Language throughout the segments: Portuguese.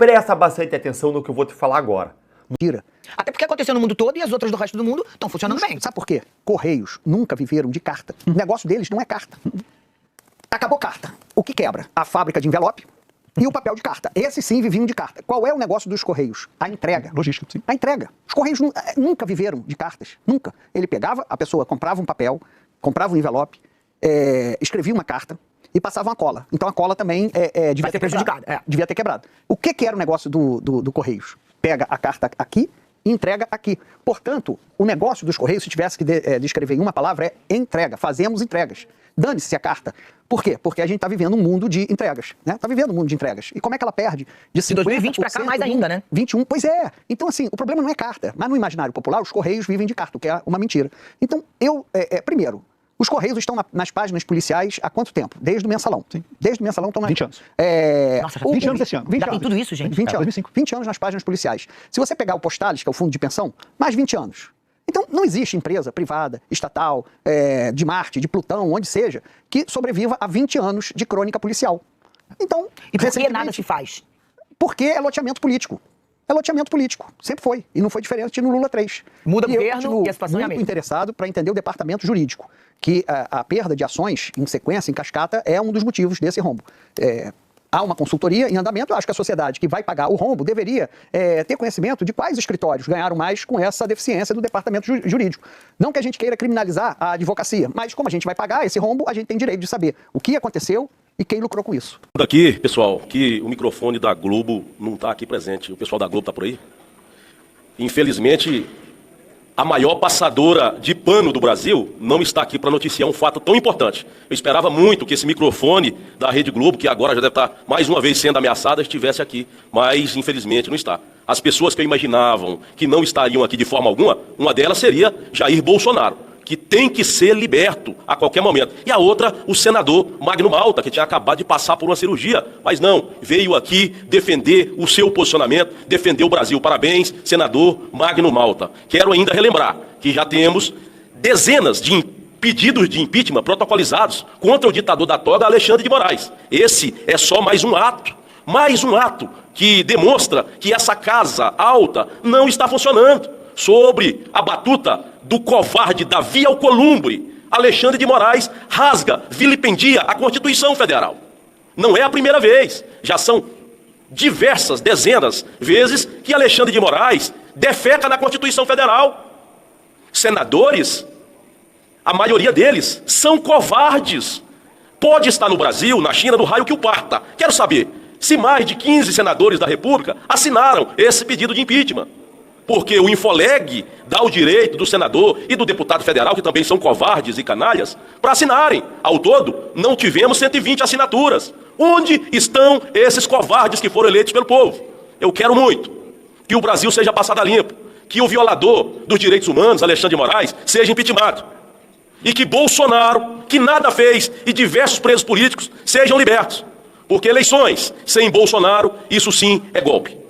Presta bastante atenção no que eu vou te falar agora. Mentira. Até porque aconteceu no mundo todo e as outras do resto do mundo estão funcionando bem. Sabe por quê? Correios nunca viveram de carta. O negócio deles não é carta. Acabou carta. O que quebra? A fábrica de envelope e o papel de carta. Esses sim viviam de carta. Qual é o negócio dos Correios? A entrega. Logística, sim. A entrega. Os Correios nunca viveram de cartas. Nunca. Ele pegava, a pessoa comprava um papel, comprava um envelope, escrevia uma carta e passava uma cola. Então a cola também devia ter prejudicado. Devia ter quebrado. O que era o negócio do Correios? Pega a carta aqui e entrega aqui. Portanto, o negócio dos Correios, se tivesse que descrever em uma palavra, é entrega. Fazemos entregas. Dane-se a carta. Por quê? Porque a gente está vivendo um mundo de entregas. Está vivendo um mundo de entregas. E como é que ela perde? De 2020 para cá, mais ainda, né? 21, pois é. Então, assim, o problema não é carta. Mas no imaginário popular, os Correios vivem de carta, o que é uma mentira. Então, primeiro, os Correios estão nas páginas policiais há quanto tempo? Desde o Mensalão. Sim. Desde o Mensalão estão 20 anos. Nossa, 20 anos esse ano. 20 Já tem anos. tudo isso, gente? 20 anos. 2005. 20 anos nas páginas policiais. Se você pegar o Postales, que é o fundo de pensão, mais 20 anos. Então, não existe empresa privada, estatal, de Marte, de Plutão, onde seja, que sobreviva a 20 anos de crônica policial. Então, E por que nada se faz? Porque é loteamento político. É loteamento político. Sempre foi. E não foi diferente no Lula 3. Muda o eu governo continuo e a situação é a muito mesma. interessado para entender o departamento jurídico, que a perda de ações em sequência, em cascata, é um dos motivos desse rombo. Há uma consultoria em andamento. Eu acho que a sociedade que vai pagar o rombo deveria ter conhecimento de quais escritórios ganharam mais com essa deficiência do departamento jurídico. Não que a gente queira criminalizar a advocacia, mas como a gente vai pagar esse rombo, a gente tem direito de saber o que aconteceu e quem lucrou com isso. Aqui, pessoal, que o microfone da Globo não está aqui presente. O pessoal da Globo está por aí? Infelizmente, a maior passadora de pano do Brasil não está aqui para noticiar um fato tão importante. Eu esperava muito que esse microfone da Rede Globo, que agora já deve estar mais uma vez sendo ameaçada, estivesse aqui, mas infelizmente não está. As pessoas que eu imaginavam que não estariam aqui de forma alguma, uma delas seria Jair Bolsonaro, que tem que ser liberto a qualquer momento. E a outra, o senador Magno Malta, que tinha acabado de passar por uma cirurgia, mas não, veio aqui defender o seu posicionamento, defender o Brasil. Parabéns, senador Magno Malta. Quero ainda relembrar que já temos dezenas de pedidos de impeachment protocolizados contra o ditador da toga, Alexandre de Moraes. Esse é só mais um ato que demonstra que essa casa alta não está funcionando. Sobre a batuta do covarde Davi Alcolumbre, Alexandre de Moraes rasga, vilipendia a Constituição Federal. Não é a primeira vez, já são diversas, dezenas vezes que Alexandre de Moraes defeca na Constituição Federal. Senadores, a maioria deles, são covardes. Pode estar no Brasil, na China, no raio que o parta. Quero saber se mais de 15 senadores da República assinaram esse pedido de impeachment. Porque o Infoleg dá o direito do senador e do deputado federal, que também são covardes e canalhas, para assinarem. Ao todo, não tivemos 120 assinaturas. Onde estão esses covardes que foram eleitos pelo povo? Eu quero muito que o Brasil seja passado a limpo, que o violador dos direitos humanos, Alexandre de Moraes, seja impeachmentado. E que Bolsonaro, que nada fez, e diversos presos políticos sejam libertos. Porque eleições sem Bolsonaro, isso sim é golpe.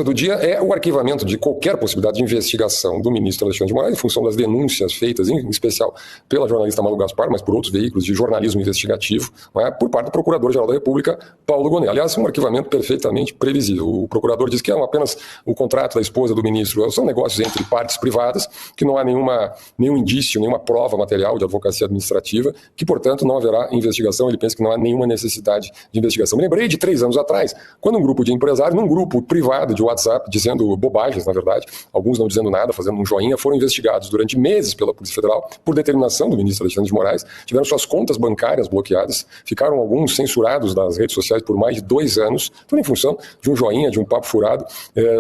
Do dia é o arquivamento de qualquer possibilidade de investigação do ministro Alexandre de Moraes, em função das denúncias feitas, em especial pela jornalista Malu Gaspar, mas por outros veículos de jornalismo investigativo, por parte do Procurador-Geral da República, Paulo Gonet. Aliás, um arquivamento perfeitamente previsível. O procurador diz que é apenas o contrato da esposa do ministro, são negócios entre partes privadas, que não há nenhum indício, nenhuma prova material de advocacia administrativa, que, portanto, não haverá investigação. Ele pensa que não há nenhuma necessidade de investigação. Me lembrei de 3 anos atrás, quando um grupo de empresários, num grupo privado de WhatsApp, dizendo bobagens, na verdade, alguns não dizendo nada, fazendo um joinha, foram investigados durante meses pela Polícia Federal, por determinação do ministro Alexandre de Moraes, tiveram suas contas bancárias bloqueadas, ficaram alguns censurados das redes sociais por mais de 2 anos, tudo em função de um joinha, de um papo furado,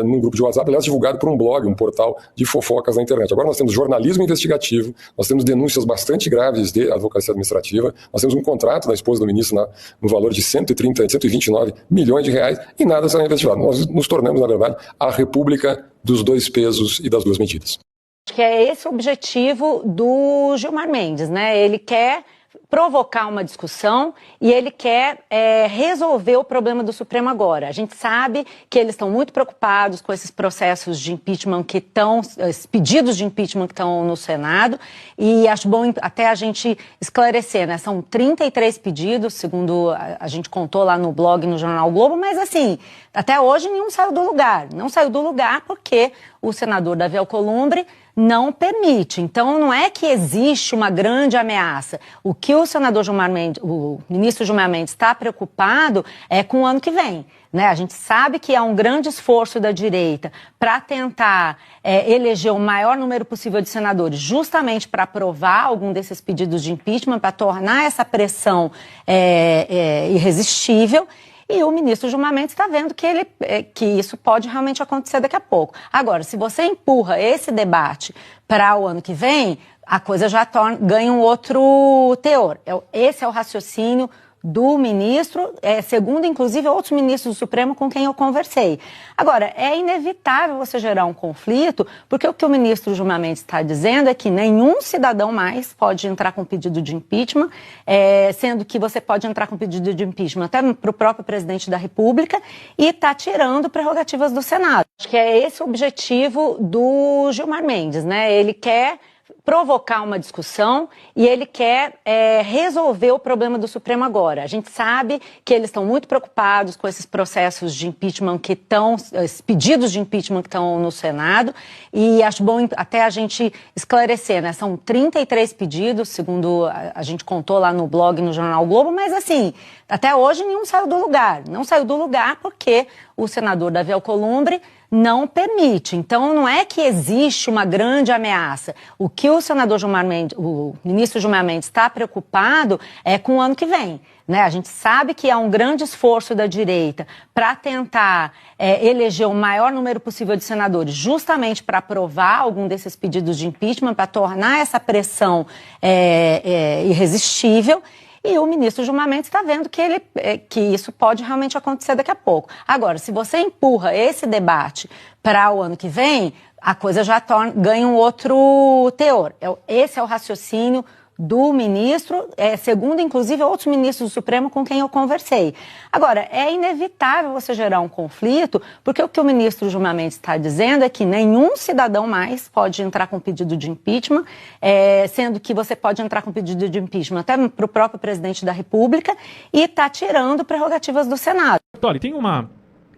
num grupo de WhatsApp, aliás, divulgado por um blog, um portal de fofocas na internet. Agora nós temos jornalismo investigativo, nós temos denúncias bastante graves de advocacia administrativa, nós temos um contrato da esposa do ministro no valor de 129 milhões de reais e nada será investigado. Nós nos tornamos, na verdade, a república dos 2 pesos e das 2 medidas. Acho que é esse o objetivo do Gilmar Mendes, né? Ele quer provocar uma discussão e ele quer resolver o problema do Supremo agora. A gente sabe que eles estão muito preocupados com esses processos de impeachment que estão, esses pedidos de impeachment que estão no Senado, e acho bom até a gente esclarecer, né? São 33 pedidos, segundo a gente contou lá no blog, no Jornal o Globo, mas assim, até hoje nenhum saiu do lugar. Não saiu do lugar porque o senador Davi Alcolumbre não permite. Então, não é que existe uma grande ameaça. O que o senador Gilmar Mendes, o ministro Gilmar Mendes está preocupado é com o ano que vem. Né? A gente sabe que há um grande esforço da direita para tentar eleger o maior número possível de senadores, justamente para aprovar algum desses pedidos de impeachment, para tornar essa pressão irresistível. E o ministro Gilmar Mendes está vendo que isso pode realmente acontecer daqui a pouco. Agora, se você empurra esse debate para o ano que vem, a coisa já ganha um outro teor. Esse é o raciocínio do ministro, segundo inclusive outros ministros do Supremo com quem eu conversei. Agora, é inevitável você gerar um conflito, porque o que o ministro Gilmar Mendes está dizendo é que nenhum cidadão mais pode entrar com pedido de impeachment, sendo que você pode entrar com pedido de impeachment até para o próprio presidente da República, e está tirando prerrogativas do Senado. Acho que é esse o objetivo do Gilmar Mendes, né? Ele quer provocar uma discussão e ele quer resolver o problema do Supremo agora. A gente sabe que eles estão muito preocupados com esses processos de impeachment que estão, esses pedidos de impeachment que estão no Senado, e acho bom até a gente esclarecer, né? São 33 pedidos, segundo a gente contou lá no blog, no Jornal o Globo, mas assim, até hoje nenhum saiu do lugar. Não saiu do lugar porque o senador Davi Alcolumbre não permite. Então, não é que existe uma grande ameaça. O que o senador Gilmar Mendes, o ministro Gilmar Mendes está preocupado é com o ano que vem. Né? A gente sabe que há um grande esforço da direita para tentar eleger o maior número possível de senadores, justamente para aprovar algum desses pedidos de impeachment, para tornar essa pressão irresistível. E o ministro Gilmar Mendes está vendo que isso pode realmente acontecer daqui a pouco. Agora, se você empurra esse debate para o ano que vem, a coisa já ganha um outro teor. Esse é o raciocínio do ministro, segundo inclusive outros ministros do Supremo com quem eu conversei. Agora, é inevitável você gerar um conflito, porque o que o ministro Gilmar Mendes está dizendo é que nenhum cidadão mais pode entrar com pedido de impeachment, sendo que você pode entrar com pedido de impeachment até para o próprio presidente da República, e está tirando prerrogativas do Senado. Olha, tem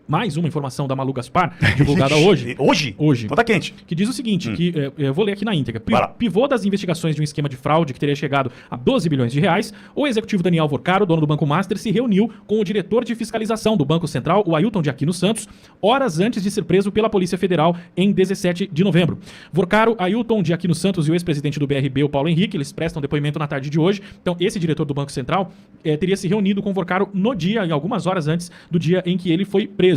mais uma informação da Malu Gaspar, divulgada hoje. Hoje? Então tá quente. Que diz o seguinte, que eu vou ler aqui na íntegra. Pivô das investigações de um esquema de fraude que teria chegado a 12 bilhões de reais, o executivo Daniel Vorcaro, dono do Banco Master, se reuniu com o diretor de fiscalização do Banco Central, o Ailton de Aquino Santos, horas antes de ser preso pela Polícia Federal em 17 de novembro. Vorcaro, Ailton de Aquino Santos e o ex-presidente do BRB, o Paulo Henrique, eles prestam depoimento na tarde de hoje. Então, esse diretor do Banco Central teria se reunido com Vorcaro no dia, em algumas horas antes do dia em que ele foi preso.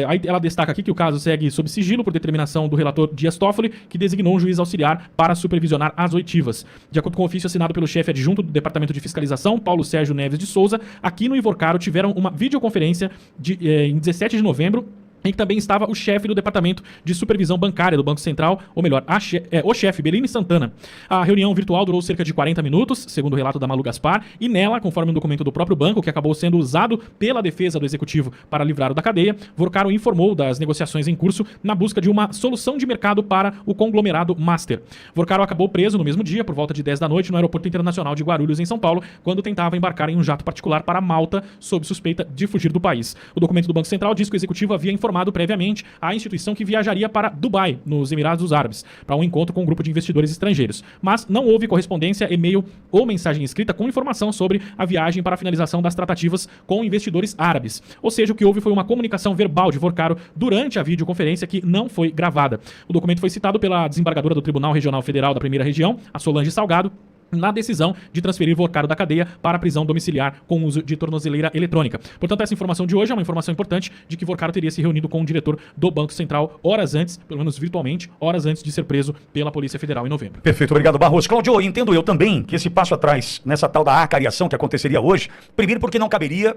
Aí ela destaca aqui que o caso segue sob sigilo por determinação do relator Dias Toffoli, que designou um juiz auxiliar para supervisionar as oitivas. De acordo com o ofício assinado pelo chefe adjunto do Departamento de Fiscalização, Paulo Sérgio Neves de Souza, Aquino e Vorcaro tiveram uma videoconferência em 17 de novembro, em que também estava o chefe do Departamento de Supervisão Bancária do Banco Central, ou melhor, o chefe, Belini Santana. A reunião virtual durou cerca de 40 minutos, segundo o relato da Malu Gaspar, e nela, conforme um documento do próprio banco, que acabou sendo usado pela defesa do executivo para livrá-lo da cadeia, Vorcaro informou das negociações em curso na busca de uma solução de mercado para o conglomerado Master. Vorcaro acabou preso no mesmo dia, por volta de 10 da noite, no Aeroporto Internacional de Guarulhos, em São Paulo, quando tentava embarcar em um jato particular para Malta, sob suspeita de fugir do país. O documento do Banco Central diz que o executivo havia informado previamente a instituição que viajaria para Dubai, nos Emirados Árabes, para um encontro com um grupo de investidores estrangeiros. Mas não houve correspondência, e-mail ou mensagem escrita com informação sobre a viagem para a finalização das tratativas com investidores árabes. Ou seja, o que houve foi uma comunicação verbal de Vorcaro durante a videoconferência que não foi gravada. O documento foi citado pela desembargadora do Tribunal Regional Federal da Primeira Região, a Solange Salgado, na decisão de transferir Vorcaro da cadeia para a prisão domiciliar com uso de tornozeleira eletrônica. Portanto, essa informação de hoje é uma informação importante de que Vorcaro teria se reunido com o diretor do Banco Central horas antes, pelo menos virtualmente, horas antes de ser preso pela Polícia Federal em novembro. Perfeito, obrigado, Barroso. Cláudio, entendo eu também que esse passo atrás, nessa tal da acariação que aconteceria hoje, primeiro porque não caberia,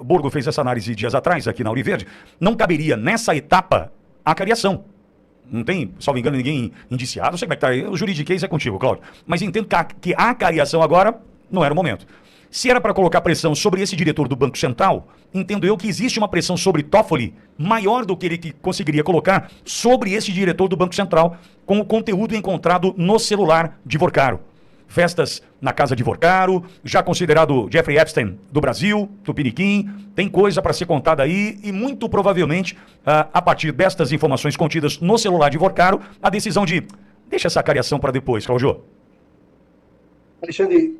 Borgo fez essa análise dias atrás aqui na Auriverde, não caberia nessa etapa a acariação. Não tem, salvo engano, ninguém indiciado. Não sei como é que tá. O juridiquês é contigo, Cláudio. Mas entendo que a acariação agora não era o momento. Se era para colocar pressão sobre esse diretor do Banco Central, entendo eu que existe uma pressão sobre Toffoli maior do que ele conseguiria colocar sobre esse diretor do Banco Central com o conteúdo encontrado no celular de Vorcaro. Festas na casa de Vorcaro, já considerado Jeffrey Epstein do Brasil, Tupiniquim, tem coisa para ser contada aí e muito provavelmente, a partir destas informações contidas no celular de Vorcaro, a decisão de deixa essa cariação para depois, Cláudio. Alexandre,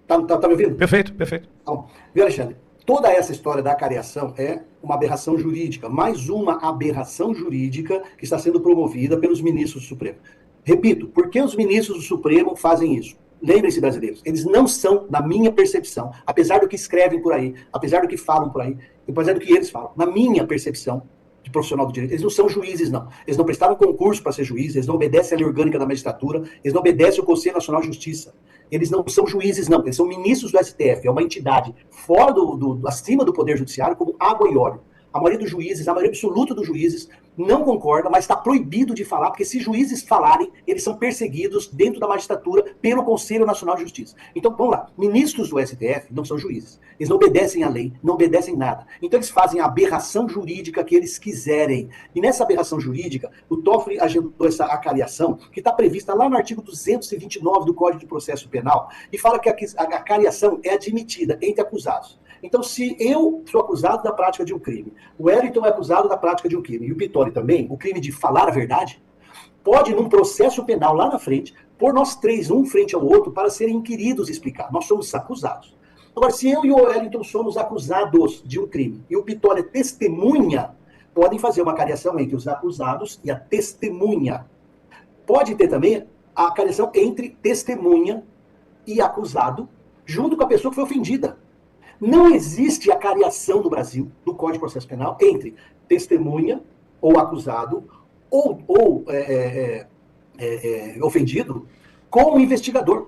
tá me ouvindo? Perfeito, perfeito. Então, viu, Alexandre? Toda essa história da cariação é uma aberração jurídica, mais uma aberração jurídica que está sendo promovida pelos ministros do Supremo. Repito, por que os ministros do Supremo fazem isso? Lembrem-se, brasileiros, eles não são, na minha percepção, apesar do que escrevem por aí, apesar do que falam por aí, apesar do que eles falam, na minha percepção de profissional do direito, eles não são juízes, não. Eles não prestaram concurso para ser juízes, eles não obedecem à lei orgânica da magistratura, eles não obedecem ao Conselho Nacional de Justiça. Eles não são juízes, não. Eles são ministros do STF, é uma entidade fora acima do Poder Judiciário, como água e óleo. A maioria dos juízes, a maioria absoluta dos juízes não concorda, mas está proibido de falar, porque se juízes falarem, eles são perseguidos dentro da magistratura pelo Conselho Nacional de Justiça. Então, vamos lá, ministros do STF não são juízes. Eles não obedecem à lei, não obedecem nada. Então, eles fazem a aberração jurídica que eles quiserem. E nessa aberração jurídica, o Toffoli agendou essa acariação, que está prevista lá no artigo 229 do Código de Processo Penal, e fala que a acariação é admitida entre acusados. Então, se eu sou acusado da prática de um crime, o Wellington é acusado da prática de um crime, e o Pitoli também, o crime de falar a verdade, pode, num processo penal lá na frente, pôr nós três, um frente ao outro, para serem inquiridos e explicar. Nós somos acusados. Agora, se eu e o Wellington somos acusados de um crime, e o Pitoli é testemunha, podem fazer uma acariação entre os acusados e a testemunha. Pode ter também a acariação entre testemunha e acusado, junto com a pessoa que foi ofendida. Não existe acariação no Brasil, do Código de Processo Penal, entre testemunha ou acusado ou ofendido com o investigador.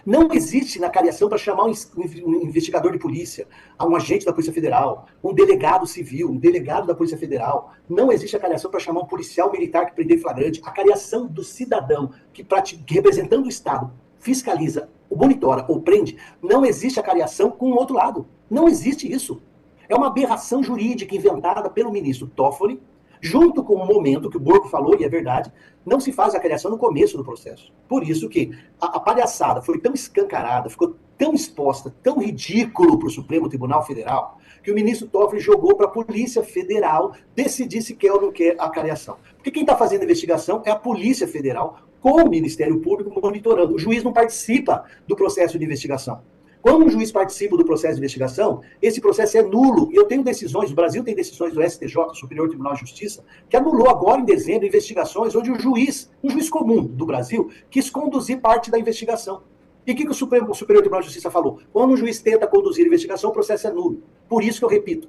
Não existe na acariação para chamar um investigador de polícia, um agente da Polícia Federal, um delegado civil, um delegado da Polícia Federal. Não existe acariação para chamar um policial militar que prendeu em flagrante. A acariação do cidadão que representando o Estado, fiscaliza, monitora ou prende, não existe acariação com o outro lado. Não existe isso. É uma aberração jurídica inventada pelo ministro Toffoli, junto com o momento que o Borgo falou, e é verdade, não se faz acariação no começo do processo. Por isso que a palhaçada foi tão escancarada, ficou tão exposta, tão ridículo para o Supremo Tribunal Federal, que o ministro Toffoli jogou para a Polícia Federal decidir se quer ou não quer a acariação. Porque quem está fazendo a investigação é a Polícia Federal, com o Ministério Público monitorando. O juiz não participa do processo de investigação. Quando um juiz participa do processo de investigação, esse processo é nulo. E eu tenho decisões, o Brasil tem decisões do STJ, Superior Tribunal de Justiça, que anulou agora em dezembro investigações onde um juiz comum do Brasil, quis conduzir parte da investigação. E o que o Superior Tribunal de Justiça falou? Quando um juiz tenta conduzir a investigação, o processo é nulo. Por isso que eu repito,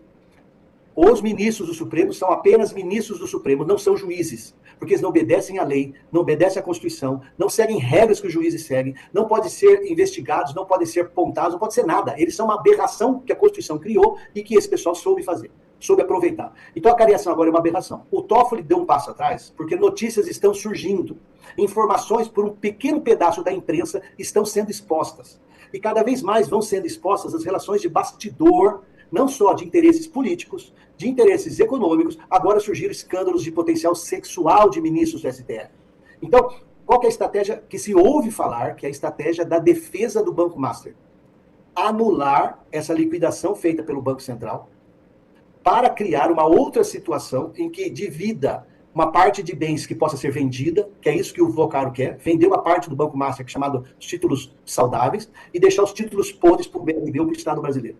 os ministros do Supremo são apenas ministros do Supremo, não são juízes, porque eles não obedecem à lei, não obedecem à Constituição, não seguem regras que os juízes seguem, não podem ser investigados, não podem ser apontados, não pode ser nada. Eles são uma aberração que a Constituição criou e que esse pessoal soube fazer, soube aproveitar. Então a cariação agora é uma aberração. O Toffoli deu um passo atrás, porque notícias estão surgindo, informações por um pequeno pedaço da imprensa estão sendo expostas. E cada vez mais vão sendo expostas as relações de bastidor, não só de interesses políticos, de interesses econômicos, agora surgiram escândalos de potencial sexual de ministros do STF. Então, qual que é a estratégia que se ouve falar, que é a estratégia da defesa do Banco Master? Anular essa liquidação feita pelo Banco Central para criar uma outra situação em que divida uma parte de bens que possa ser vendida, que é isso que o Vorcaro quer, vender uma parte do Banco Master, que é chamado títulos saudáveis, e deixar os títulos podres para o BRB ou para o Estado brasileiro.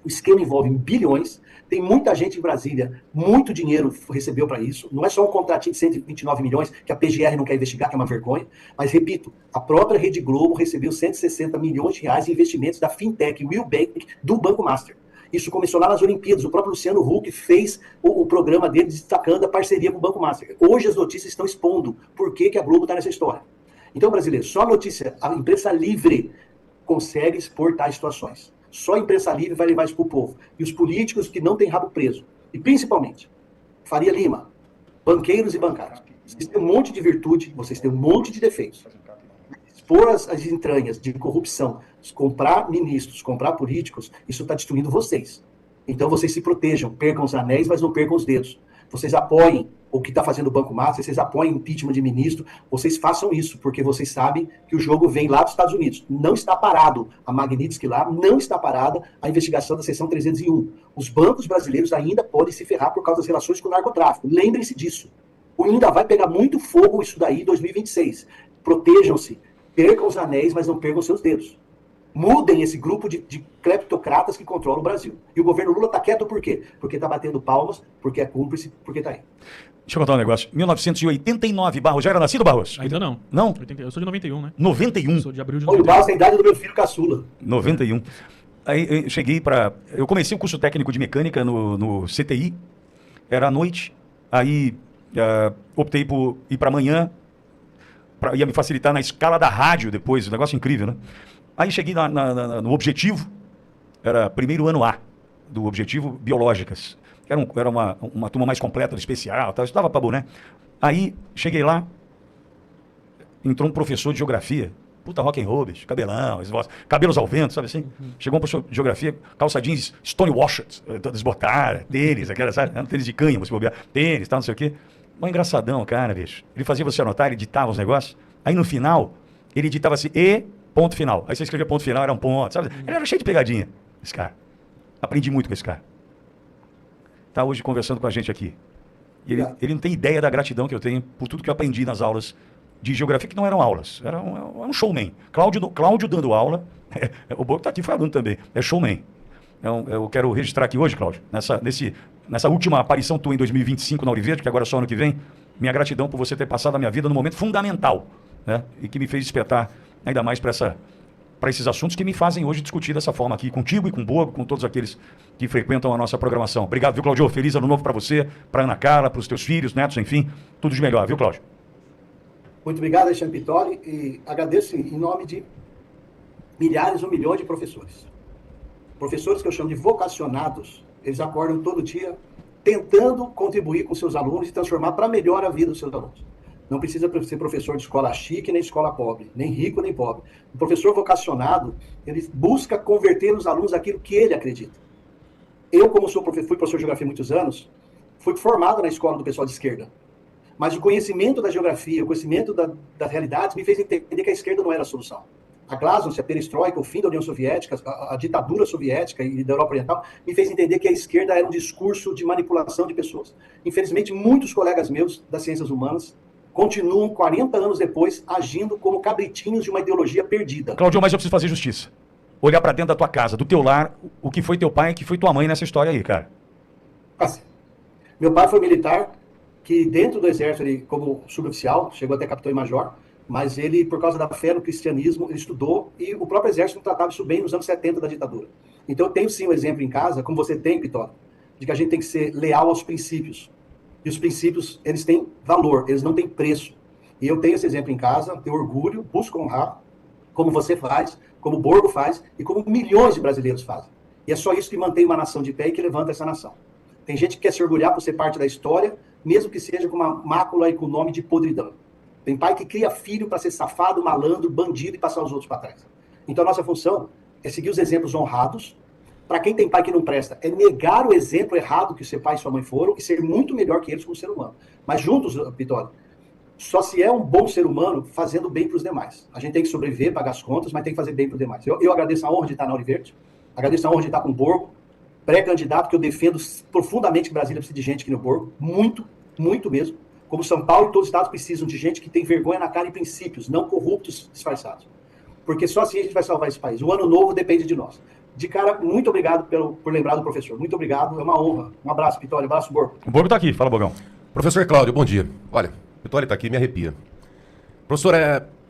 O esquema envolve bilhões, tem muita gente em Brasília, muito dinheiro recebeu para isso, não é só um contratinho de 129 milhões que a PGR não quer investigar, que é uma vergonha, mas repito, a própria Rede Globo recebeu 160 milhões de reais em investimentos da Fintech, Will Bank, do Banco Master. Isso começou lá nas Olimpíadas, o próprio Luciano Huck fez o programa dele destacando a parceria com o Banco Master. Hoje as notícias estão expondo por que a Globo está nessa história. Então, brasileiro, só notícia, a imprensa livre consegue expor tais situações. Só a imprensa livre vai levar isso para o povo. E os políticos que não têm rabo preso. E principalmente, Faria Lima, banqueiros e bancários. Vocês têm um monte de virtude, vocês têm um monte de defeitos. expor as entranhas de corrupção, comprar ministros, comprar políticos, isso está destruindo vocês. Então vocês se protejam, percam os anéis, mas não percam os dedos. Vocês apoiem o que está fazendo o Banco Master, vocês apoiem impeachment de ministro, vocês façam isso, porque vocês sabem que o jogo vem lá dos Estados Unidos. Não está parado a Magnitsky lá, não está parada a investigação da seção 301. Os bancos brasileiros ainda podem se ferrar por causa das relações com o narcotráfico. Lembrem-se disso. Ainda vai pegar muito fogo isso daí em 2026. Protejam-se, percam os anéis, mas não percam seus dedos. Mudem esse grupo de cleptocratas que controlam o Brasil. E o governo Lula está quieto por quê? Porque está batendo palmas, porque é cúmplice, porque está aí. Deixa eu contar um negócio. 1989, Barros. Já era nascido, Barros? Ainda não. Não? Eu sou de 91, né? 91? Sou de abril de Olha, 91. o Barros tem a idade do meu filho caçula. 91. Aí eu cheguei para... Eu comecei o curso técnico de mecânica no CTI. Era à noite. Aí optei por ir para amanhã. Ia me facilitar na escala da rádio depois. Um negócio incrível, né? Aí cheguei no Objetivo. Era primeiro ano A do Objetivo Biológicas. Era uma turma mais completa, especial, tal. Estava para boné. Aí cheguei lá. Entrou um professor de geografia. Puta rock and roll, bicho, cabelão, cabelos ao vento, sabe assim? Chegou um professor de geografia, calça jeans Stonewashed, desbotada, tênis, aquela, sabe? Tênis de canha, você bobear, tênis, tal, não sei o quê. Um engraçadão, cara, bicho. Ele fazia você anotar, ele editava os negócios. Aí no final, ele editava assim, e ponto final. Aí você escrevia ponto final, era um ponto, sabe? Ele era cheio de pegadinha, esse cara. Aprendi muito com esse cara. Tá hoje conversando com a gente aqui. E ele não tem ideia da gratidão que eu tenho por tudo que eu aprendi nas aulas de geografia, que não eram aulas, era um showman. Cláudio dando aula, o Borgo está aqui falando também, é showman. Eu quero registrar aqui hoje, Cláudio, nessa última aparição tua em 2025 na Ouro Verde, que agora é só ano que vem, minha gratidão por você ter passado a minha vida num momento fundamental, né? E que me fez despertar ainda mais para esses assuntos que me fazem hoje discutir dessa forma aqui, contigo e com o Borgo, com todos aqueles que frequentam a nossa programação. Obrigado, viu, Cláudio? Feliz ano novo para você, para Ana Carla, para os teus filhos, netos, enfim, tudo de melhor, viu, Cláudio? Muito obrigado, Alexandre Pitoli, e agradeço em nome de milhares ou milhões de professores. Professores que eu chamo de vocacionados, eles acordam todo dia tentando contribuir com seus alunos e transformar para melhor a vida dos seus alunos. Não precisa ser professor de escola chique nem escola pobre, nem rico nem pobre. O professor vocacionado, ele busca converter os alunos naquilo que ele acredita. Eu, como fui professor de geografia há muitos anos, fui formado na escola do pessoal de esquerda. Mas o conhecimento da geografia, o conhecimento das realidades me fez entender que a esquerda não era a solução. A glasnost, a perestroika, o fim da União Soviética, a ditadura soviética e da Europa Oriental, me fez entender que a esquerda era um discurso de manipulação de pessoas. Infelizmente, muitos colegas meus das ciências humanas continuam, 40 anos depois, agindo como cabritinhos de uma ideologia perdida. Cláudio, mas eu preciso fazer justiça. Olhar para dentro da tua casa, do teu lar, o que foi teu pai e o que foi tua mãe nessa história aí, cara. Assim, meu pai foi militar, que dentro do exército, ele, como suboficial, chegou até capitão e major, mas ele, por causa da fé no cristianismo, ele estudou, e o próprio exército não tratava isso bem nos anos 70 da ditadura. Então eu tenho sim um exemplo em casa, como você tem, Pitoli, de que a gente tem que ser leal aos princípios. E os princípios, eles têm valor, eles não têm preço. E eu tenho esse exemplo em casa, tenho orgulho, busco honrar, como você faz, como o Borgo faz, e como milhões de brasileiros fazem. E é só isso que mantém uma nação de pé e que levanta essa nação. Tem gente que quer se orgulhar por ser parte da história, mesmo que seja com uma mácula e com o nome de podridão. Tem pai que cria filho para ser safado, malandro, bandido e passar os outros para trás. Então a nossa função é seguir os exemplos honrados. Para quem tem pai que não presta, é negar o exemplo errado que seu pai e sua mãe foram e ser muito melhor que eles como ser humano. Mas juntos, Pitoli, só se é um bom ser humano fazendo bem para os demais. A gente tem que sobreviver, pagar as contas, mas tem que fazer bem para os demais. Eu agradeço a honra de estar na Ouro Verde, agradeço a honra de estar com o Borgo, pré-candidato, que eu defendo profundamente que Brasília precisa de gente aqui no Borgo, muito, muito mesmo. Como São Paulo e todos os estados precisam de gente que tem vergonha na cara e princípios, não corruptos disfarçados. Porque só assim a gente vai salvar esse país. O ano novo depende de nós. De cara, muito obrigado por lembrar do professor. Muito obrigado, é uma honra. Um abraço, Pitoli, um abraço, Borgo. O Borgo está aqui, fala, Borgão. Professor Cláudio, bom dia. Olha, Pitoli está aqui, me arrepia. Professor,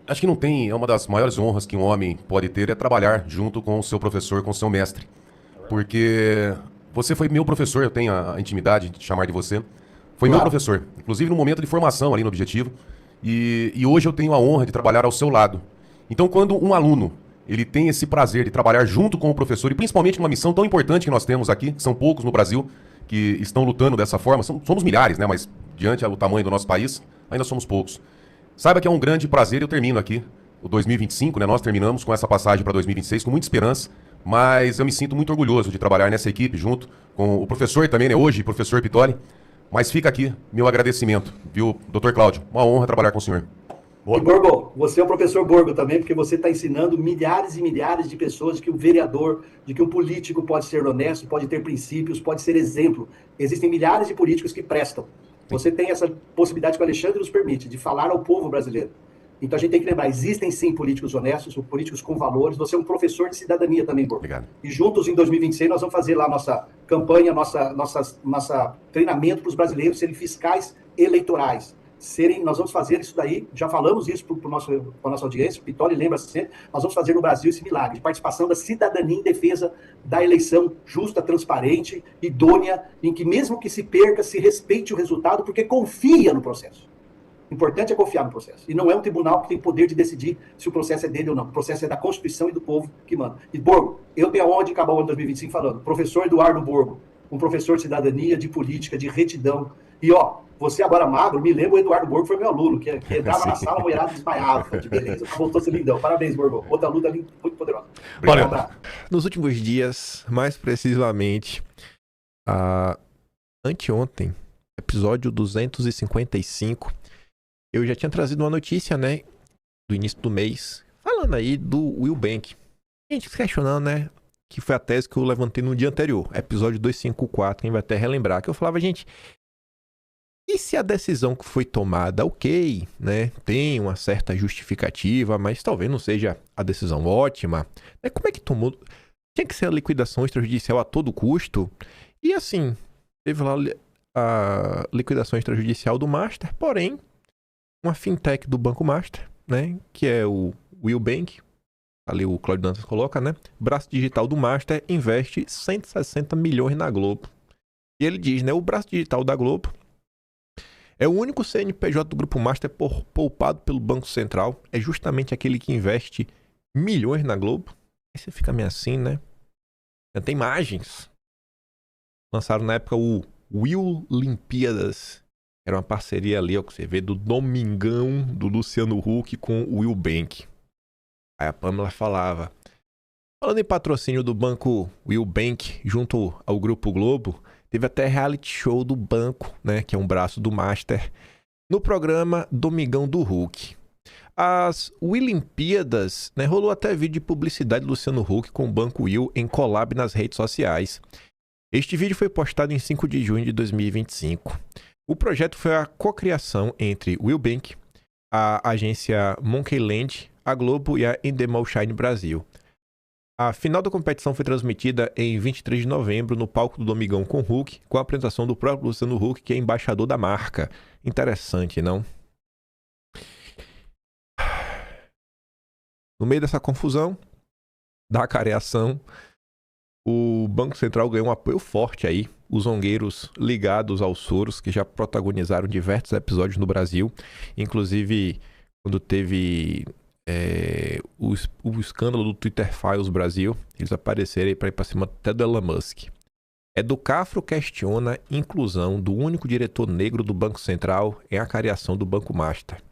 acho que não tem, é uma das maiores honras que um homem pode ter é trabalhar junto com o seu professor, com o seu mestre. Porque você foi meu professor, eu tenho a intimidade de chamar de você. Foi meu professor, inclusive no momento de formação ali no Objetivo. E hoje eu tenho a honra de trabalhar ao seu lado. Então, quando um aluno ele tem esse prazer de trabalhar junto com o professor, e principalmente numa missão tão importante que nós temos aqui, que são poucos no Brasil que estão lutando dessa forma, somos milhares, né? Mas diante do tamanho do nosso país, ainda somos poucos. Saiba que é um grande prazer, eu termino aqui, o 2025, né? Nós terminamos com essa passagem para 2026 com muita esperança, mas eu me sinto muito orgulhoso de trabalhar nessa equipe junto com o professor também, né? Hoje, professor Pitoli. Mas fica aqui meu agradecimento, viu, Dr. Cláudio? Uma honra trabalhar com o senhor. E Borgo, você é o professor Borgo também, porque você está ensinando milhares e milhares de pessoas de que um vereador, de que um político pode ser honesto, pode ter princípios, pode ser exemplo. Existem milhares de políticos que prestam. Você tem essa possibilidade que o Alexandre nos permite, de falar ao povo brasileiro. Então a gente tem que lembrar, existem sim políticos honestos, políticos com valores. Você é um professor de cidadania também, Borgo. Obrigado. E juntos, em 2026, nós vamos fazer lá nossa campanha, nossa treinamento para os brasileiros serem fiscais eleitorais. Nós vamos fazer isso daí, já falamos isso para a nossa audiência, o Pitoli lembra sempre, nós vamos fazer no Brasil esse milagre, de participação da cidadania em defesa da eleição justa, transparente, idônea, em que mesmo que se perca, se respeite o resultado, porque confia no processo. O importante é confiar no processo. E não é um tribunal que tem poder de decidir se o processo é dele ou não. O processo é da Constituição e do povo que manda. E, Borgo, eu tenho a honra de acabar o ano 2025 falando, professor Eduardo Borgo, um professor de cidadania, de política, de retidão. E, você agora magro, me lembra o Eduardo Borgo, foi meu aluno, que entrava na sala, moerada desmaiava, de beleza, voltou a ser lindão. Parabéns, Borgo. Outra luta ali, muito poderosa. Valeu. Nos últimos dias, mais precisamente, anteontem, episódio 255, eu já tinha trazido uma notícia, né, do início do mês, falando aí do Will Bank. A gente se questionando, né, que foi a tese que eu levantei no dia anterior, episódio 254, quem vai até relembrar, que eu falava, gente, e se a decisão que foi tomada, ok, né, tem uma certa justificativa, mas talvez não seja a decisão ótima, né, como é que tomou? Tinha que ser a liquidação extrajudicial a todo custo, e assim, teve lá a liquidação extrajudicial do Master, porém, uma fintech do Banco Master, né, que é o Will Bank, ali o Cláudio Dantas coloca, né, braço digital do Master investe 160 milhões na Globo. E ele diz, né, o braço digital da Globo é o único CNPJ do Grupo Master poupado pelo Banco Central, é justamente aquele que investe milhões na Globo. Aí você fica meio assim, né? Tem imagens. Lançaram na época o Will Olimpíadas. Era uma parceria ali, ó, que você vê, do Domingão, do Luciano Huck com o Will Bank. Aí a Pamela falava, falando em patrocínio do banco Will Bank junto ao Grupo Globo, teve até reality show do banco, né, que é um braço do Master, no programa Domingão do Huck. As Willimpíadas, né, rolou até vídeo de publicidade do Luciano Huck com o Banco Will em collab nas redes sociais. Este vídeo foi postado em 5 de junho de 2025. O projeto foi a cocriação entre Will Bank, a agência Monkeyland, a Globo e a Endemol Shine Brasil. A final da competição foi transmitida em 23 de novembro no palco do Domingão com Huck, com a apresentação do próprio Luciano Huck, que é embaixador da marca. Interessante, não? No meio dessa confusão, da careação, o Banco Central ganhou um apoio forte aí. Os zongueiros ligados aos Soros, que já protagonizaram diversos episódios no Brasil, inclusive quando teve o escândalo do Twitter Files Brasil, eles apareceram para ir para cima até do Elon Musk. Educafro questiona a inclusão do único diretor negro do Banco Central em acariação do Banco Master.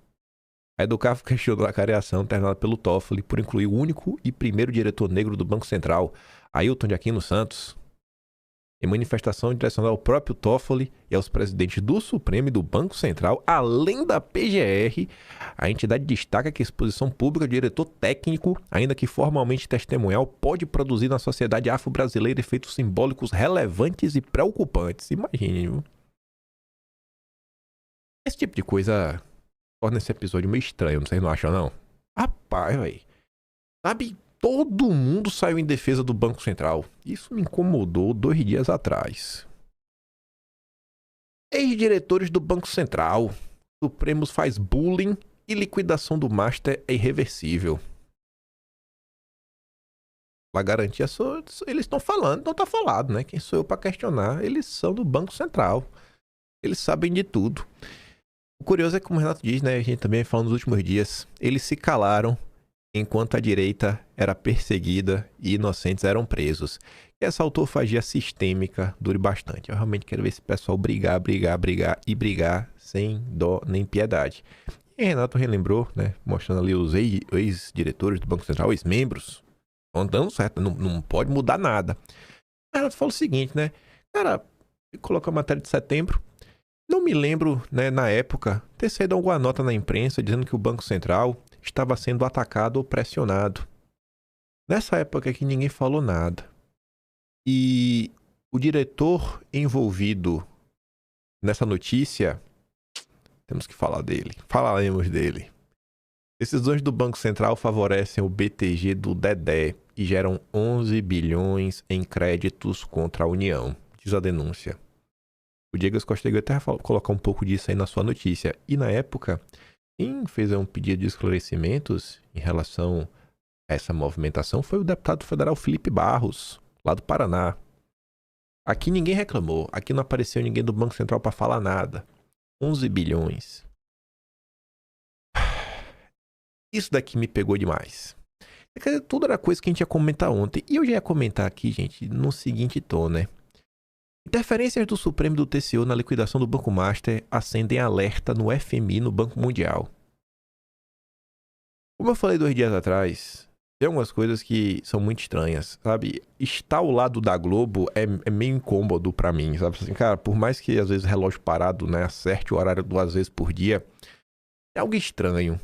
A Educafro questionou a acariação terminada pelo Toffoli por incluir o único e primeiro diretor negro do Banco Central, Ailton de Aquino Santos. Em manifestação direcionada ao próprio Toffoli e aos presidentes do Supremo e do Banco Central, além da PGR, a entidade destaca que a exposição pública de diretor técnico, ainda que formalmente testemunhal, pode produzir na sociedade afro-brasileira efeitos simbólicos relevantes e preocupantes. Imagine, viu? Esse tipo de coisa torna esse episódio meio estranho, vocês não acham, não? Rapaz, velho. Sabe, todo mundo saiu em defesa do Banco Central. Isso me incomodou 2 dias atrás. Ex-diretores do Banco Central. Supremos faz bullying e liquidação do Master é irreversível. A garantia, eles estão falando, não está falado, né? Quem sou eu para questionar? Eles são do Banco Central. Eles sabem de tudo. O curioso é que, como o Renato diz, né? A gente também falou nos últimos dias, eles se calaram enquanto a direita era perseguida e inocentes eram presos. E essa autofagia sistêmica dure bastante. Eu realmente quero ver esse pessoal brigar sem dó nem piedade. E Renato relembrou, né? Mostrando ali os ex-diretores do Banco Central, ex-membros. Estão dando certo, não pode mudar nada. Renato falou o seguinte, né? Cara, coloca a matéria de setembro. Não me lembro, né, na época, ter saído alguma nota na imprensa dizendo que o Banco Central estava sendo atacado ou pressionado. Nessa época que ninguém falou nada. E o diretor envolvido nessa notícia, temos que falar dele. Falaremos dele. Decisões do Banco Central favorecem o BTG do Dedé e geram 11 bilhões em créditos contra a União, diz a denúncia. O Diego Costa até colocar um pouco disso aí na sua notícia. E na época, quem fez um pedido de esclarecimentos em relação a essa movimentação foi o deputado federal Felipe Barros, lá do Paraná. Aqui ninguém reclamou, aqui não apareceu ninguém do Banco Central para falar nada. 11 bilhões. Isso daqui me pegou demais. Tudo era coisa que a gente ia comentar ontem. E eu já ia comentar aqui, gente, no seguinte tom, né? Interferências do Supremo e do TCU na liquidação do Banco Master acendem alerta no FMI no Banco Mundial. Como eu falei 2 dias atrás, tem algumas coisas que são muito estranhas, sabe? Estar ao lado da Globo é meio incômodo pra mim, sabe? Assim, cara, por mais que às vezes o relógio parado, né, acerte o horário 2 vezes por dia, é algo estranho.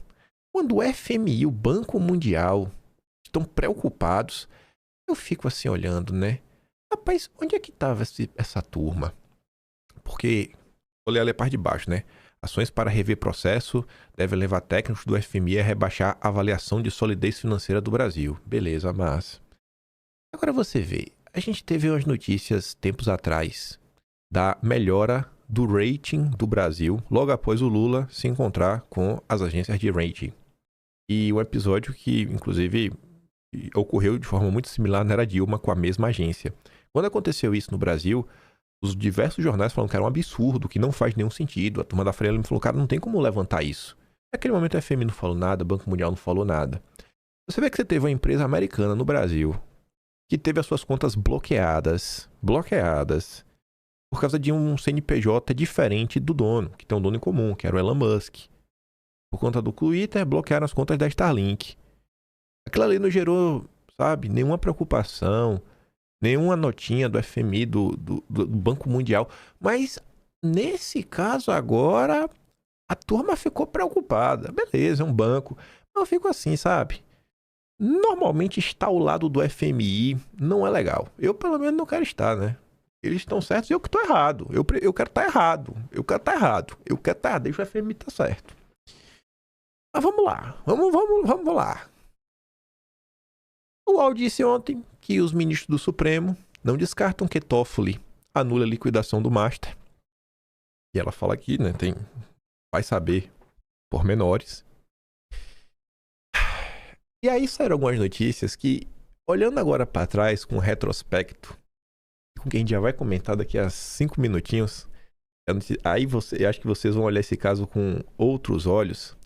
Quando o FMI e o Banco Mundial estão preocupados, eu fico assim olhando, né? Rapaz, onde é que estava essa turma? Porque, olhei ali a parte de baixo, né? Ações para rever processo devem levar técnicos do FMI a rebaixar a avaliação de solidez financeira do Brasil. Beleza, mas... Agora você vê, a gente teve umas notícias tempos atrás da melhora do rating do Brasil logo após o Lula se encontrar com as agências de rating. E um episódio que, inclusive, ocorreu de forma muito similar na era Dilma com a mesma agência. Quando aconteceu isso no Brasil, os diversos jornais falaram que era um absurdo, que não faz nenhum sentido. A turma da Freire me falou, cara, não tem como levantar isso. Naquele momento a FMI não falou nada, o Banco Mundial não falou nada. Você vê que você teve uma empresa americana no Brasil que teve as suas contas bloqueadas, por causa de um CNPJ diferente do dono, que tem um dono em comum, que era o Elon Musk. Por conta do Twitter, bloquearam as contas da Starlink. Aquilo ali não gerou, sabe, nenhuma preocupação, nenhuma notinha do FMI, do Banco Mundial. Mas, nesse caso agora, a turma ficou preocupada. Beleza, é um banco. Mas eu fico assim, sabe? Normalmente estar ao lado do FMI não é legal. Eu, pelo menos, não quero estar, né? Eles estão certos e eu que estou errado. Eu quero estar errado. Eu quero estar errado. Deixa o FMI estar certo. Mas vamos lá. Vamos lá. O UOL disse ontem que os ministros do Supremo não descartam que Toffoli anule a liquidação do Master. E ela fala aqui, né? Vai saber pormenores. E aí saíram algumas notícias que, olhando agora para trás com retrospecto, com quem a gente já vai comentar daqui a 5 minutinhos, aí eu acho que vocês vão olhar esse caso com outros olhos.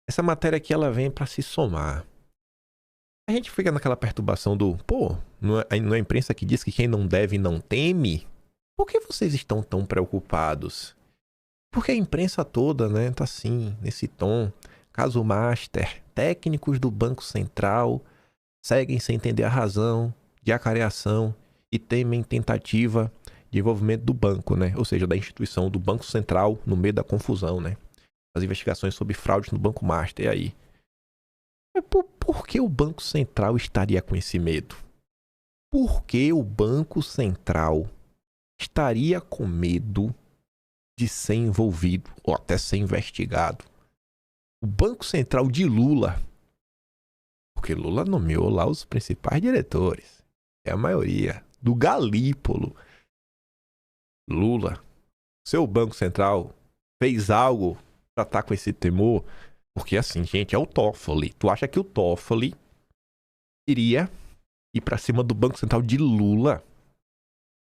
Essa matéria aqui, ela vem para se somar. A gente fica naquela perturbação do, não é a imprensa que diz que quem não deve não teme? Por que vocês estão tão preocupados? Porque a imprensa toda, né, tá assim, nesse tom. Caso Master, técnicos do Banco Central seguem sem entender a razão de acareação e temem tentativa de envolvimento do banco, né? Ou seja, da instituição do Banco Central no meio da confusão, né? As investigações sobre fraudes no Banco Master, e aí? Por que o Banco Central estaria com esse medo? Por que o Banco Central estaria com medo de ser envolvido ou até ser investigado? O Banco Central de Lula, porque Lula nomeou lá os principais diretores, é a maioria, do Galípolo. Lula, seu Banco Central fez algo para estar com esse temor? Porque assim, gente, é o Toffoli. Tu acha que o Toffoli iria ir pra cima do Banco Central de Lula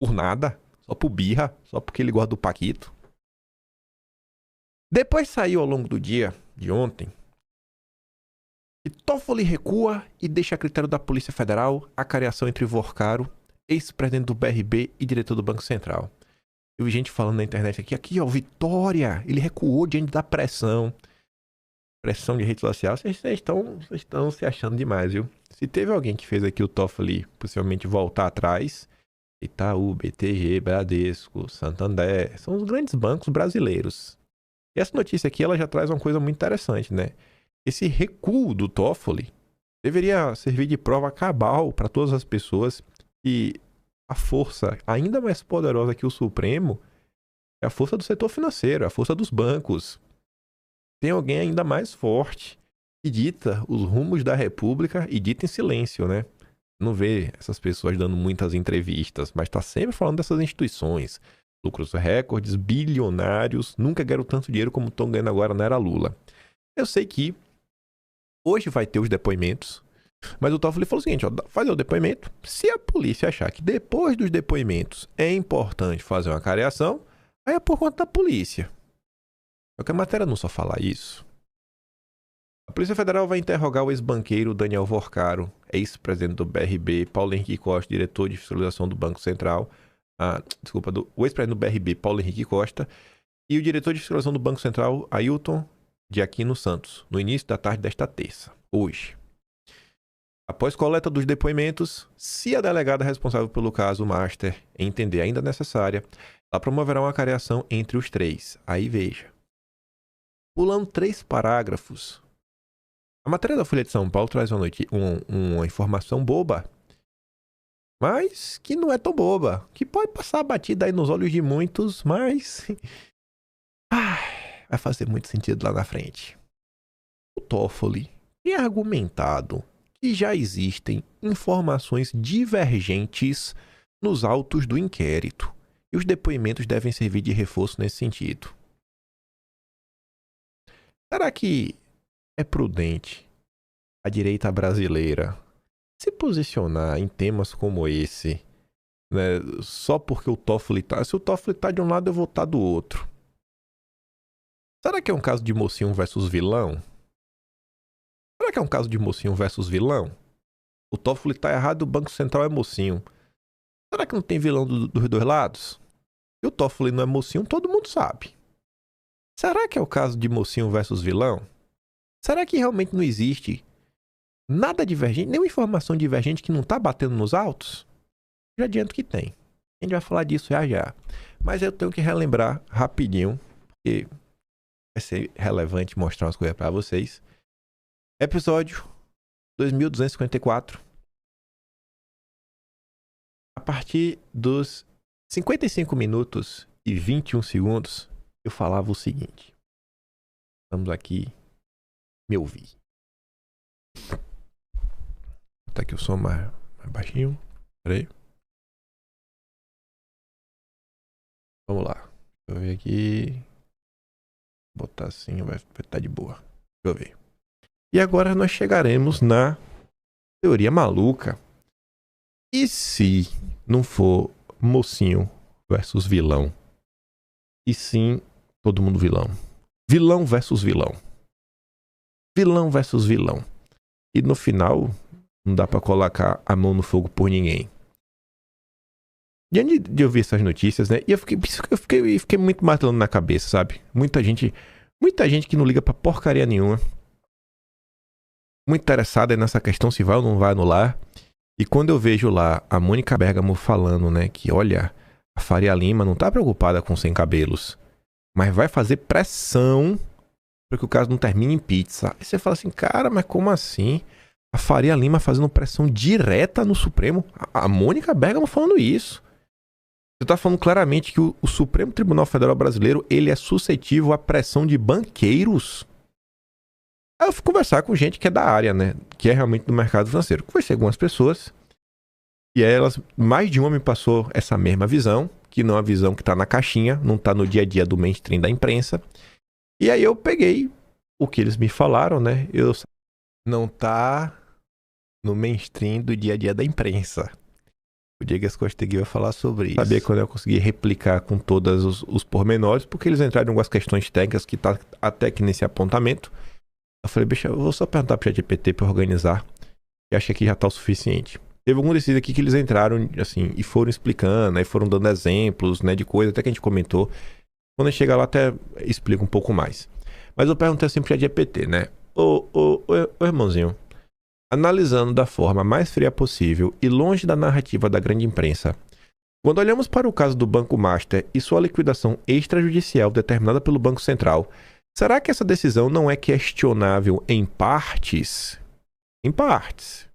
por nada? Só por birra? Só porque ele gosta do Paquito? Depois saiu ao longo do dia de ontem que Toffoli recua e deixa a critério da Polícia Federal a careação entre Vorcaro, ex-presidente do BRB e diretor do Banco Central. Eu vi gente falando na internet aqui, ó, Vitória, ele recuou diante da pressão. pressão de rede social, vocês estão se achando demais, viu? Se teve alguém que fez aqui o Toffoli possivelmente voltar atrás, Itaú, BTG, Bradesco, Santander, são os grandes bancos brasileiros. E essa notícia aqui, ela já traz uma coisa muito interessante, né? Esse recuo do Toffoli deveria servir de prova cabal para todas as pessoas que a força ainda mais poderosa que o Supremo é a força do setor financeiro, a força dos bancos. Tem alguém ainda mais forte que dita os rumos da República e dita em silêncio, né? Não vê essas pessoas dando muitas entrevistas, mas está sempre falando dessas instituições. Lucros recordes, bilionários, nunca ganharam tanto dinheiro como estão ganhando agora na era Lula. Eu sei que hoje vai ter os depoimentos, mas o Toffoli falou o seguinte, ó, fazer o depoimento, se a polícia achar que depois dos depoimentos é importante fazer uma cariação, aí é por conta da polícia. Só que a matéria não só fala isso. A Polícia Federal vai interrogar o ex-banqueiro Daniel Vorcaro, ex-presidente do BRB, Paulo Henrique Costa, diretor de fiscalização do Banco Central, o ex-presidente do BRB, Paulo Henrique Costa, e o diretor de fiscalização do Banco Central, Ailton de Aquino Santos, no início da tarde desta terça, hoje. Após coleta dos depoimentos, se a delegada responsável pelo caso Master entender ainda necessária, ela promoverá uma cariação entre os três. Aí veja. Pulando 3 parágrafos, a matéria da Folha de São Paulo traz uma informação boba, mas que não é tão boba, que pode passar batida aí nos olhos de muitos, mas vai fazer muito sentido lá na frente. O Toffoli tem argumentado que já existem informações divergentes nos autos do inquérito, e os depoimentos devem servir de reforço nesse sentido. Será que é prudente a direita brasileira se posicionar em temas como esse, né, só porque o Toffoli tá... Se o Toffoli tá de um lado, eu vou estar do outro. Será que é um caso de mocinho versus vilão? Será que é um caso de mocinho versus vilão? O Toffoli tá errado e o Banco Central é mocinho. Será que não tem vilão dos dois lados? Se o Toffoli não é mocinho, todo mundo sabe. Será que é o caso de mocinho versus vilão? Será que realmente não existe nada divergente, nenhuma informação divergente que não está batendo nos autos? Já adianto que tem. A gente vai falar disso já. Mas eu tenho que relembrar rapidinho, porque vai ser relevante mostrar umas coisas para vocês. Episódio 2254. A partir dos 55 minutos e 21 segundos, eu falava o seguinte. Vamos aqui me ouvir. Vou botar aqui o som mais baixinho. Espera aí. Vamos lá. Deixa eu ver aqui. Vou botar assim, vai estar de boa. Deixa eu ver. E agora nós chegaremos na teoria maluca. E se não for mocinho versus vilão? E sim, todo mundo vilão. Vilão versus vilão. Vilão versus vilão. E no final, não dá pra colocar a mão no fogo por ninguém. Diante de ouvir essas notícias, né? E eu fiquei muito martelando na cabeça, sabe? Muita gente que não liga pra porcaria nenhuma. Muito interessada nessa questão se vai ou não vai anular. E quando eu vejo lá a Mônica Bergamo falando, né? Que olha, a Faria Lima não tá preocupada com sem cabelos, mas vai fazer pressão para que o caso não termine em pizza. Aí você fala assim, cara, mas como assim? A Faria Lima fazendo pressão direta no Supremo? A Mônica Bergamo falando isso. Você tá falando claramente que o Supremo Tribunal Federal Brasileiro, ele é suscetível à pressão de banqueiros? Aí eu fui conversar com gente que é da área, né? Que é realmente do mercado financeiro. Conversei com algumas pessoas. E aí elas, mais de uma me passou essa mesma visão, que não é a visão que tá na caixinha, não tá no dia a dia do mainstream da imprensa. E aí eu peguei o que eles me falaram, né? Não tá no mainstream do dia a dia da imprensa. O Diego Escostegui vai falar sobre isso. Sabia quando eu consegui replicar com todos os pormenores, porque eles entraram em algumas questões técnicas que tá até aqui nesse apontamento. Eu falei, bicho, eu vou só perguntar pro ChatGPT pra organizar. E achei que já tá o suficiente. Teve algum desses aqui que eles entraram, assim, e foram explicando, aí foram dando exemplos, né, de coisa, até que a gente comentou. Quando a gente chega lá, até explica um pouco mais. Mas eu perguntei assim pro ChatGPT, né? Ô, irmãozinho, analisando da forma mais fria possível e longe da narrativa da grande imprensa, quando olhamos para o caso do Banco Master e sua liquidação extrajudicial determinada pelo Banco Central, será que essa decisão não é questionável em partes? Em partes.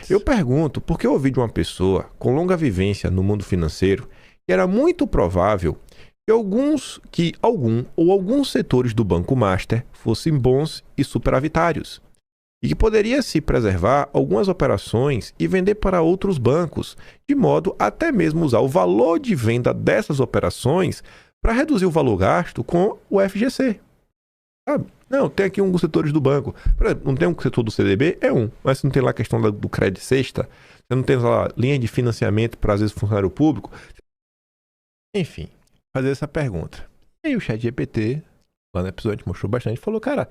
Eu pergunto porque eu ouvi de uma pessoa com longa vivência no mundo financeiro que era muito provável que alguns setores do Banco Master fossem bons e superavitários e que poderia se preservar algumas operações e vender para outros bancos, de modo até mesmo usar o valor de venda dessas operações para reduzir o valor gasto com o FGC. Sabe? Não, tem aqui alguns setores do banco. Por exemplo, não tem um setor do CDB? É um. Mas se não tem lá a questão do crédito sexta, você não tem lá linha de financiamento para, às vezes, funcionário público. Enfim, fazer essa pergunta. E aí o ChatGPT, lá no episódio, mostrou bastante, falou, cara,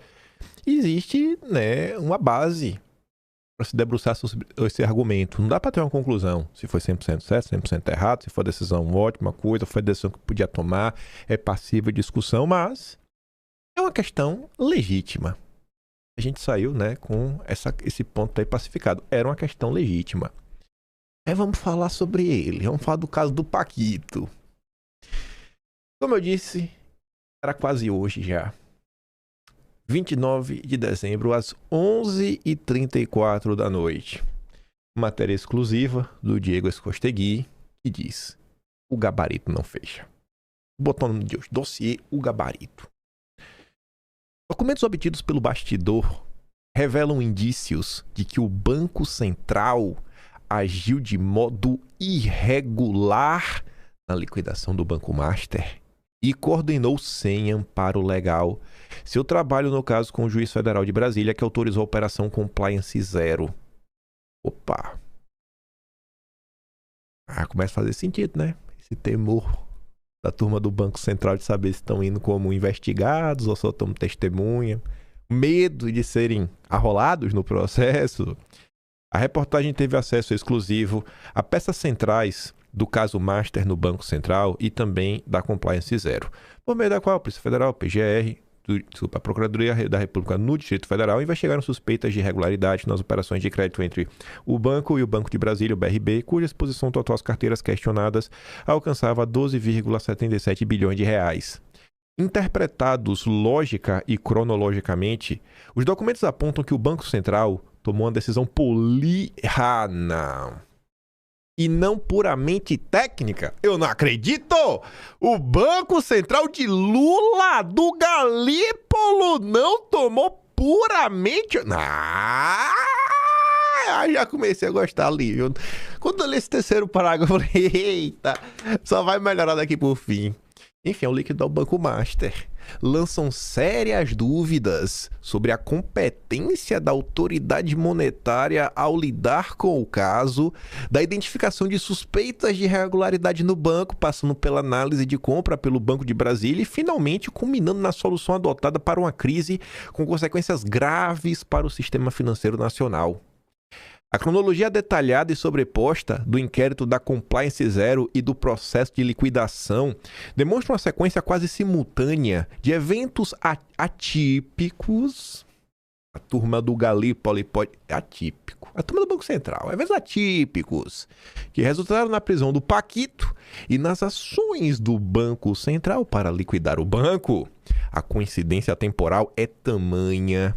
existe, né, uma base para se debruçar sobre esse argumento. Não dá para ter uma conclusão. Se foi 100% certo, 100% errado, se foi decisão ótima coisa, foi decisão que podia tomar, é passível de discussão, mas é uma questão legítima. A gente saiu, né, com esse ponto aí pacificado. Era uma questão legítima. Aí vamos falar sobre ele. Vamos falar do caso do Paquito. Como eu disse, era quase hoje já. 29 de dezembro, às 11h34 da noite. Matéria exclusiva do Diego Escostegui, que diz: o gabarito não fecha. Botou no nome de hoje, dossiê O Gabarito. Documentos obtidos pelo bastidor revelam indícios de que o Banco Central agiu de modo irregular na liquidação do Banco Master e coordenou sem amparo legal seu trabalho, no caso, com o juiz federal de Brasília, que autorizou a Operação Compliance Zero. Opa! Começa a fazer sentido, né? Esse temor da turma do Banco Central de saber se estão indo como investigados ou só estão testemunha. Medo de serem arrolados no processo. A reportagem teve acesso exclusivo a peças centrais do caso Master no Banco Central e também da Compliance Zero, por meio da qual a Polícia Federal, PGR, a Procuradoria da República no Distrito Federal investigaram suspeitas de irregularidade nas operações de crédito entre o banco e o Banco de Brasília, o BRB, cuja exposição total às carteiras questionadas alcançava 12,77 bilhões de reais. Interpretados lógica e cronologicamente, os documentos apontam que o Banco Central tomou uma decisão política e não puramente técnica. Eu não acredito! O Banco Central de Lula, do Galípolo, não tomou puramente... Já comecei a gostar ali, viu? Quando eu li esse terceiro parágrafo, eu falei, eita, só vai melhorar daqui por fim. Enfim, o líquido do Banco Master lançam sérias dúvidas sobre a competência da autoridade monetária ao lidar com o caso, da identificação de suspeitas de irregularidade no banco, passando pela análise de compra pelo Banco de Brasília e finalmente culminando na solução adotada para uma crise com consequências graves para o sistema financeiro nacional. A cronologia detalhada e sobreposta do inquérito da Compliance Zero e do processo de liquidação demonstra uma sequência quase simultânea de eventos atípicos. A turma do Galípolo atípico. A turma do Banco Central. Eventos atípicos que resultaram na prisão do Paquito e nas ações do Banco Central para liquidar o banco. A coincidência temporal é tamanha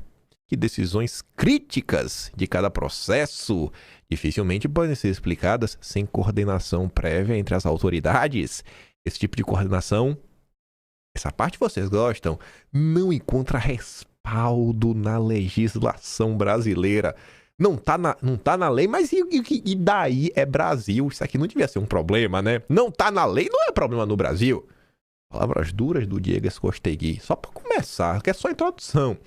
que decisões críticas de cada processo dificilmente podem ser explicadas sem coordenação prévia entre as autoridades. Esse tipo de coordenação, essa parte vocês gostam, não encontra respaldo na legislação brasileira. Não tá na lei, mas e daí é Brasil? Isso aqui não devia ser um problema, né? Não tá na lei, não é problema no Brasil. Palavras duras do Diego Escostegui. Só para começar, que é só a introdução.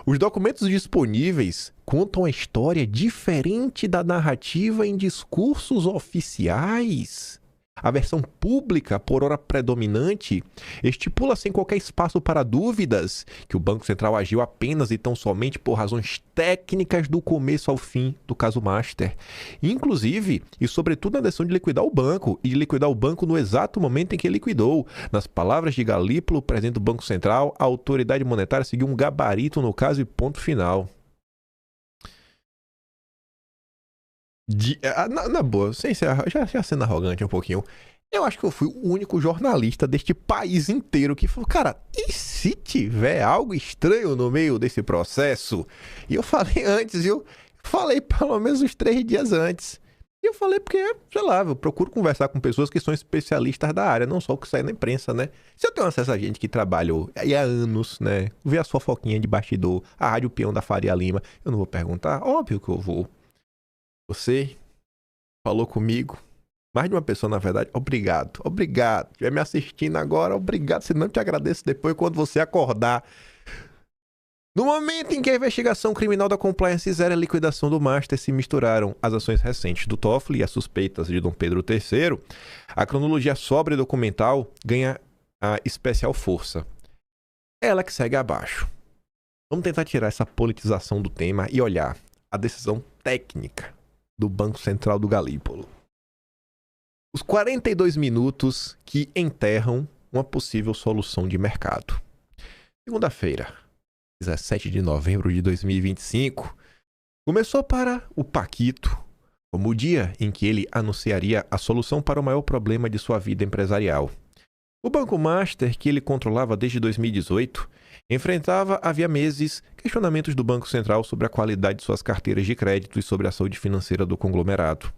Os documentos disponíveis contam a história diferente da narrativa em discursos oficiais. A versão pública, por hora predominante, estipula sem qualquer espaço para dúvidas que o Banco Central agiu apenas e tão somente por razões técnicas do começo ao fim do caso Master. Inclusive, e sobretudo na decisão de liquidar o banco, e de liquidar o banco no exato momento em que liquidou. Nas palavras de Galípolo, presidente do Banco Central, a autoridade monetária seguiu um gabarito no caso e ponto final. Na boa, sem ser, já sendo arrogante um pouquinho, eu acho que eu fui o único jornalista deste país inteiro que falou, cara, e se tiver algo estranho no meio desse processo? E eu falei antes, viu? Falei pelo menos uns 3 dias antes. E eu falei porque, sei lá, eu procuro conversar com pessoas que são especialistas da área, não só o que sai na imprensa, né? Se eu tenho acesso a gente que trabalhou aí há anos, né? Ver a sua fofoquinha de bastidor, a Rádio Peão da Faria Lima, eu não vou perguntar? Óbvio que eu vou. Você falou comigo, mais de uma pessoa na verdade, obrigado, obrigado. Se estiver me assistindo agora, obrigado, se não te agradeço depois quando você acordar. No momento em que a investigação criminal da Compliance Zero e a liquidação do Master se misturaram as ações recentes do Toffoli e as suspeitas de Dom Pedro III, a cronologia sóbria e documental ganha a especial força. É ela que segue abaixo. Vamos tentar tirar essa politização do tema e olhar a decisão técnica do Banco Central do Galípolo. Os 42 minutos que enterram uma possível solução de mercado. Segunda-feira, 17 de novembro de 2025, começou para o Paquito como o dia em que ele anunciaria a solução para o maior problema de sua vida empresarial. O Banco Master, que ele controlava desde 2018, enfrentava havia meses questionamentos do Banco Central sobre a qualidade de suas carteiras de crédito e sobre a saúde financeira do conglomerado.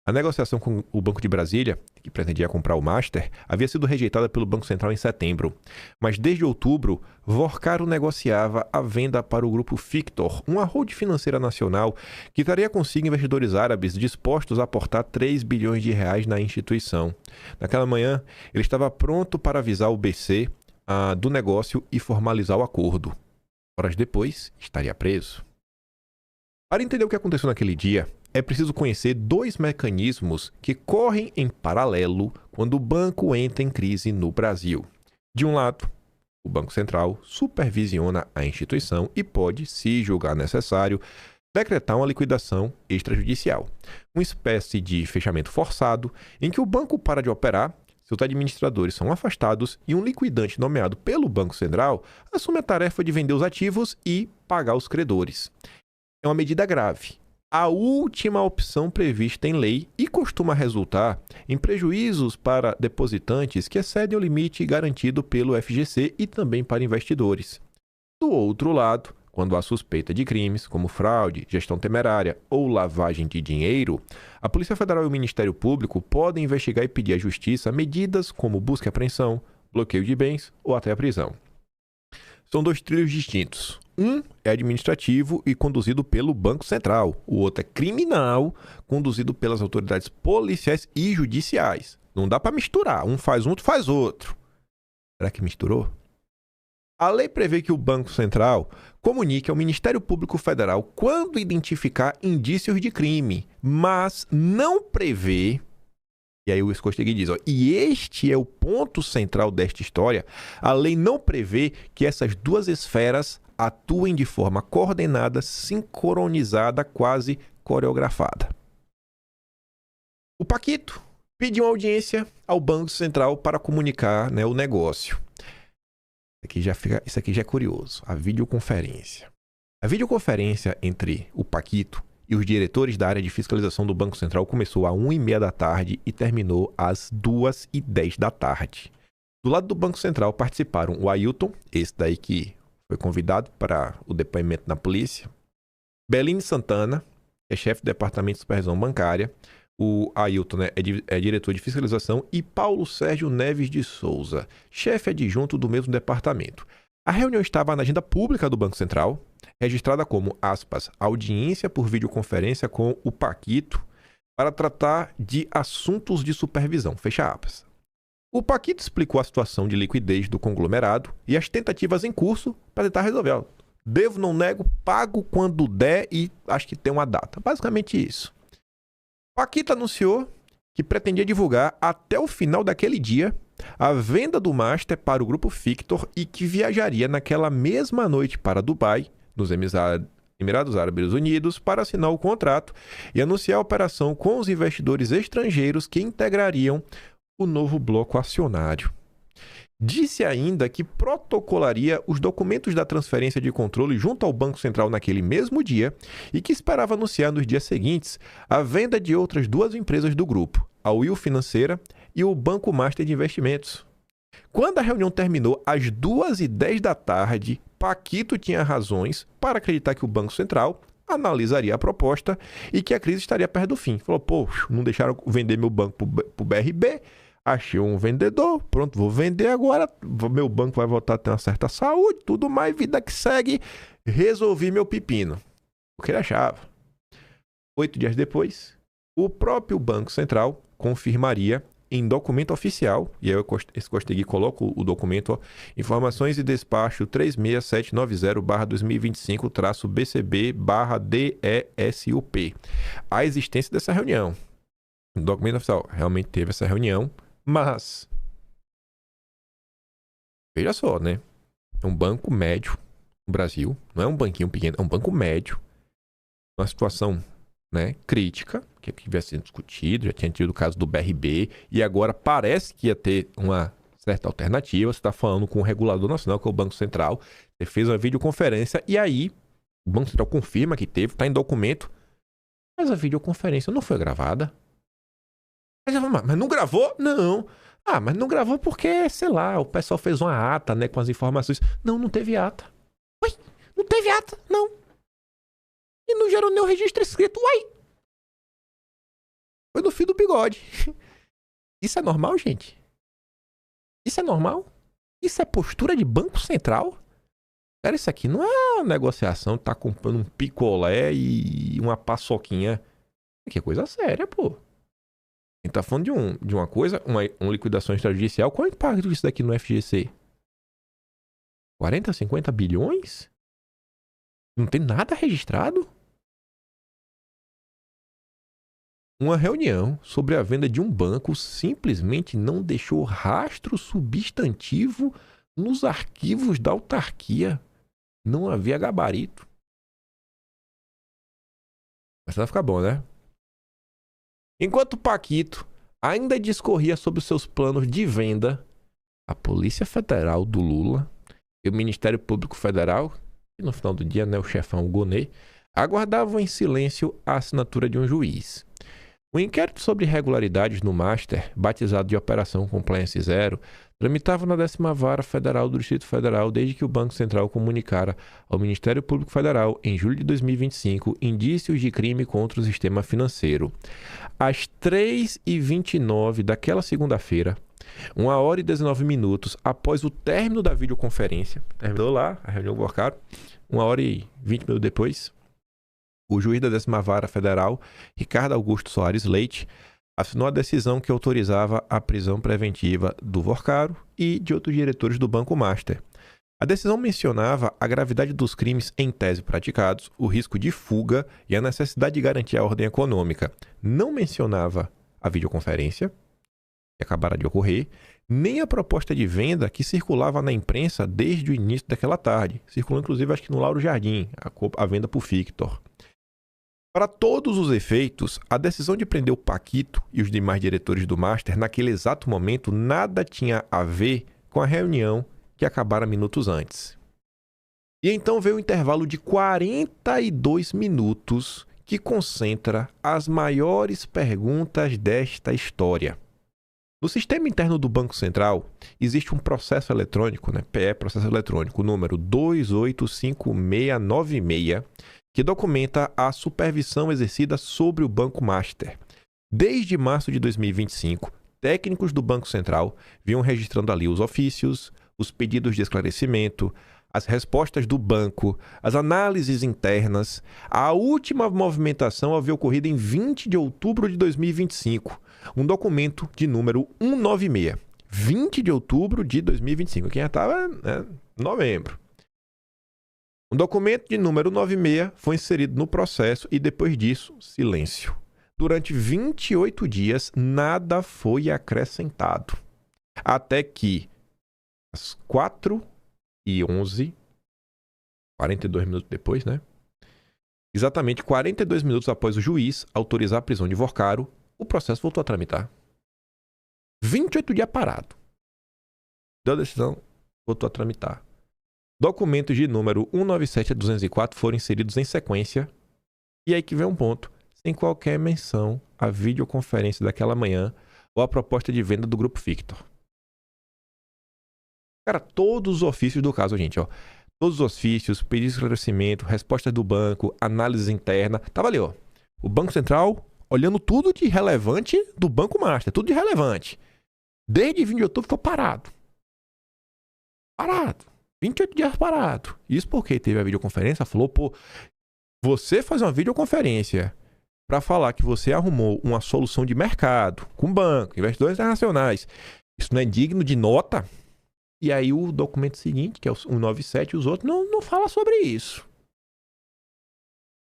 A negociação com o Banco de Brasília, que pretendia comprar o Master, havia sido rejeitada pelo Banco Central em setembro. Mas desde outubro, Vorcaro negociava a venda para o grupo Fictor, uma holding financeira nacional que traria consigo investidores árabes dispostos a aportar 3 bilhões de reais na instituição. Naquela manhã, ele estava pronto para avisar o BC do negócio e formalizar o acordo. Horas depois, estaria preso. Para entender o que aconteceu naquele dia, é preciso conhecer 2 mecanismos que correm em paralelo quando o banco entra em crise no Brasil. De um lado, o Banco Central supervisiona a instituição e pode, se julgar necessário, decretar uma liquidação extrajudicial, uma espécie de fechamento forçado em que o banco para de operar, seus administradores são afastados e um liquidante nomeado pelo Banco Central assume a tarefa de vender os ativos e pagar os credores. É uma medida grave, a última opção prevista em lei e costuma resultar em prejuízos para depositantes que excedem o limite garantido pelo FGC e também para investidores. Do outro lado, quando há suspeita de crimes como fraude, gestão temerária ou lavagem de dinheiro, a Polícia Federal e o Ministério Público podem investigar e pedir à Justiça medidas como busca e apreensão, bloqueio de bens ou até a prisão. São 2 trilhos distintos. Um é administrativo e conduzido pelo Banco Central. O outro é criminal, conduzido pelas autoridades policiais e judiciais. Não dá para misturar. Um faz um, outro faz outro. Será que misturou? A lei prevê que o Banco Central comunique ao Ministério Público Federal quando identificar indícios de crime, mas não prevê. E aí o Escostegui diz, e este é o ponto central desta história, a lei não prevê que essas 2 esferas atuem de forma coordenada, sincronizada, quase coreografada. O Paquito pediu audiência ao Banco Central para comunicar, o negócio. Isso aqui já é curioso, a videoconferência. A videoconferência entre o Paquito e os diretores da área de fiscalização do Banco Central começou às 1h30 da tarde e terminou às 2h10 da tarde. Do lado do Banco Central participaram o Ailton, esse daí que foi convidado para o depoimento na polícia, Beline Santana, que é chefe do Departamento de Supervisão Bancária, o Ailton é diretor de fiscalização, e Paulo Sérgio Neves de Souza, chefe adjunto do mesmo departamento. A reunião estava na agenda pública do Banco Central, registrada como, aspas, audiência por videoconferência com o Paquito para tratar de assuntos de supervisão, fecha aspas. O Paquito explicou a situação de liquidez do conglomerado e as tentativas em curso para tentar resolver. Devo, não nego, pago quando der e acho que tem uma data. Basicamente isso. Paquito anunciou que pretendia divulgar até o final daquele dia a venda do Master para o grupo Fictor e que viajaria naquela mesma noite para Dubai, nos Emirados Árabes Unidos, para assinar o contrato e anunciar a operação com os investidores estrangeiros que integrariam o novo bloco acionário. Disse ainda que protocolaria os documentos da transferência de controle junto ao Banco Central naquele mesmo dia e que esperava anunciar nos dias seguintes a venda de outras 2 empresas do grupo, a Will Financeira e o Banco Master de Investimentos. Quando a reunião terminou às 2h10 da tarde, Paquito tinha razões para acreditar que o Banco Central analisaria a proposta e que a crise estaria perto do fim. Falou, pô, não deixaram vender meu banco pro BRB, achei um vendedor, pronto, vou vender agora, meu banco vai voltar a ter uma certa saúde, tudo mais, vida que segue, resolvi meu pepino. O que ele achava. 8 dias depois, o próprio Banco Central confirmaria em documento oficial, e aí eu consegui coloco o documento, ó, informações de despacho 36790/2025-BCB/DESUP, a existência dessa reunião. O documento oficial realmente teve essa reunião, mas veja só, né? É um banco médio no Brasil, não é um banquinho pequeno, é um banco médio, uma situação, né, crítica, que havia sido discutido, já tinha tido o caso do BRB, e agora parece que ia ter uma certa alternativa. Você está falando com o regulador nacional, que é o Banco Central, você fez uma videoconferência, e aí o Banco Central confirma que teve, está em documento, mas a videoconferência não foi gravada. Mas não gravou? Não. Ah, mas não gravou porque, sei lá, o pessoal fez uma ata, né, com as informações. Não teve ata. Ué, não teve ata, não. E não gerou nem o registro escrito. Uai! Foi no fio do bigode. Isso é normal, gente? Isso é normal? Isso é postura de Banco Central? Cara, isso aqui não é uma negociação, tá comprando um picolé e uma paçoquinha. Isso aqui é coisa séria, pô. A gente tá falando de uma coisa, uma liquidação extrajudicial. Qual é o impacto disso daqui no FGC? 40, 50 bilhões? Não tem nada registrado? Uma reunião sobre a venda de um banco simplesmente não deixou rastro substantivo nos arquivos da autarquia. Não havia gabarito. Mas vai ficar bom, né? Enquanto Paquito ainda discorria sobre os seus planos de venda, a Polícia Federal do Lula e o Ministério Público Federal, e no final do dia, né, o chefão Gonê, aguardavam em silêncio a assinatura de um juiz. O inquérito sobre irregularidades no Master, batizado de Operação Compliance Zero, tramitava na 10ª Vara Federal do Distrito Federal desde que o Banco Central comunicara ao Ministério Público Federal, em julho de 2025, indícios de crime contra o sistema financeiro. Às 3h29 daquela segunda-feira, 1h19 após o término da videoconferência, terminou lá a reunião do Borcaro, 1h20 depois, o juiz da 10ª Vara Federal, Ricardo Augusto Soares Leite, assinou a decisão que autorizava a prisão preventiva do Vorcaro e de outros diretores do Banco Master. A decisão mencionava a gravidade dos crimes em tese praticados, o risco de fuga e a necessidade de garantir a ordem econômica. Não mencionava a videoconferência, que acabara de ocorrer, nem a proposta de venda que circulava na imprensa desde o início daquela tarde. Circulou, inclusive, acho que no Lauro Jardim, a venda por Fictor. Para todos os efeitos, a decisão de prender o Paquito e os demais diretores do Master naquele exato momento nada tinha a ver com a reunião que acabara minutos antes. E então veio o intervalo de 42 minutos que concentra as maiores perguntas desta história. No sistema interno do Banco Central, existe um processo eletrônico, né, PE, processo eletrônico, número 285696, que documenta a supervisão exercida sobre o Banco Master. Desde março de 2025, técnicos do Banco Central vinham registrando ali os ofícios, os pedidos de esclarecimento, as respostas do banco, as análises internas. A última movimentação havia ocorrido em 20 de outubro de 2025, um documento de número 196. 20 de outubro de 2025, quem já estava novembro. Um documento de número 96 foi inserido no processo e depois disso, silêncio. Durante 28 dias, nada foi acrescentado. Até que, às 4h11, 42 minutos depois, né? Exatamente 42 minutos após o juiz autorizar a prisão de Vorcaro, o processo voltou a tramitar. 28 dias parado. Deu a decisão, voltou a tramitar. Documentos de número 197 a 204 foram inseridos em sequência. E aí que vem um ponto. Sem qualquer menção à videoconferência daquela manhã ou à proposta de venda do Grupo Fictor. Cara, todos os ofícios do caso, gente, ó. Todos os ofícios, pedido de esclarecimento, respostas do banco, análise interna. Tava ali, ó. O Banco Central olhando tudo de relevante do Banco Master. Tudo de relevante. Desde 20 de outubro ficou parado. Parado. 28 dias parado. Isso porque teve a videoconferência, falou, pô, você faz uma videoconferência para falar que você arrumou uma solução de mercado com banco, investidores internacionais. Isso não é digno de nota? E aí o documento seguinte, que é o 197, e os outros, não fala sobre isso.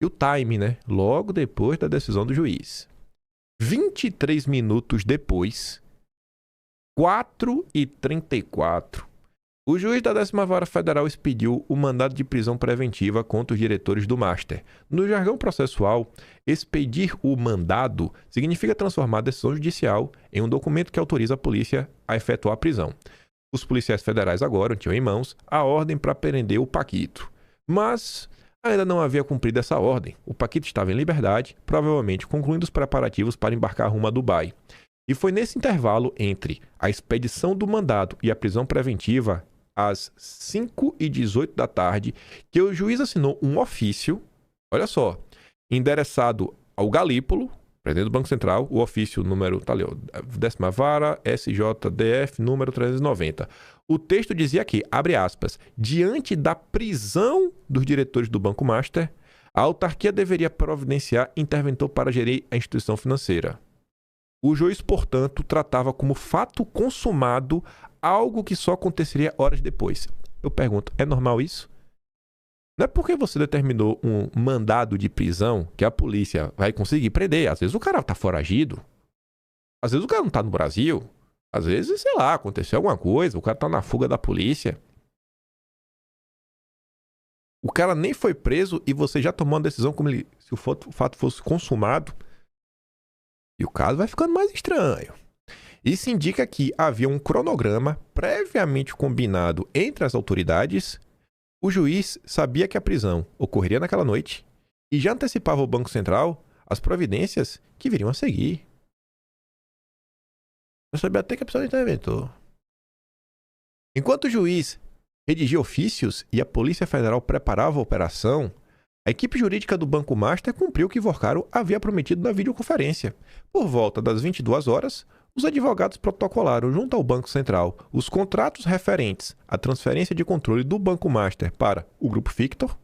E o time, né? Logo depois da decisão do juiz. 23 minutos depois, 4h34, o juiz da 10ª Vara Federal expediu o mandado de prisão preventiva contra os diretores do Master. No jargão processual, expedir o mandado significa transformar a decisão judicial em um documento que autoriza a polícia a efetuar a prisão. Os policiais federais agora tinham em mãos a ordem para prender o Paquito. Mas ainda não havia cumprido essa ordem. O Paquito estava em liberdade, provavelmente concluindo os preparativos para embarcar rumo a Dubai. E foi nesse intervalo entre a expedição do mandado e a prisão preventiva, às 5h18 da tarde, que o juiz assinou um ofício, olha só, endereçado ao Galípolo, presidente do Banco Central, o ofício número, tá ali, 10ª Vara, SJDF, número 390. O texto dizia que, abre aspas, diante da prisão dos diretores do Banco Master, a autarquia deveria providenciar interventor para gerir a instituição financeira. O juiz, portanto, tratava como fato consumado algo que só aconteceria horas depois. Eu pergunto, é normal isso? Não é porque você determinou um mandado de prisão que a polícia vai conseguir prender. Às vezes o cara tá foragido. Às vezes o cara não tá no Brasil. Às vezes, sei lá, aconteceu alguma coisa. O cara tá na fuga da polícia. O cara nem foi preso e você já tomou uma decisão como se o fato fosse consumado. E o caso vai ficando mais estranho. Isso indica que havia um cronograma previamente combinado entre as autoridades. O juiz sabia que a prisão ocorreria naquela noite e já antecipava ao Banco Central as providências que viriam a seguir. Eu sabia até que a pessoa interventou. Enquanto o juiz redigia ofícios e a Polícia Federal preparava a operação, a equipe jurídica do Banco Master cumpriu o que Vorcaro havia prometido na videoconferência. Por volta das 22 horas, os advogados protocolaram junto ao Banco Central os contratos referentes à transferência de controle do Banco Master para o Grupo Fictor.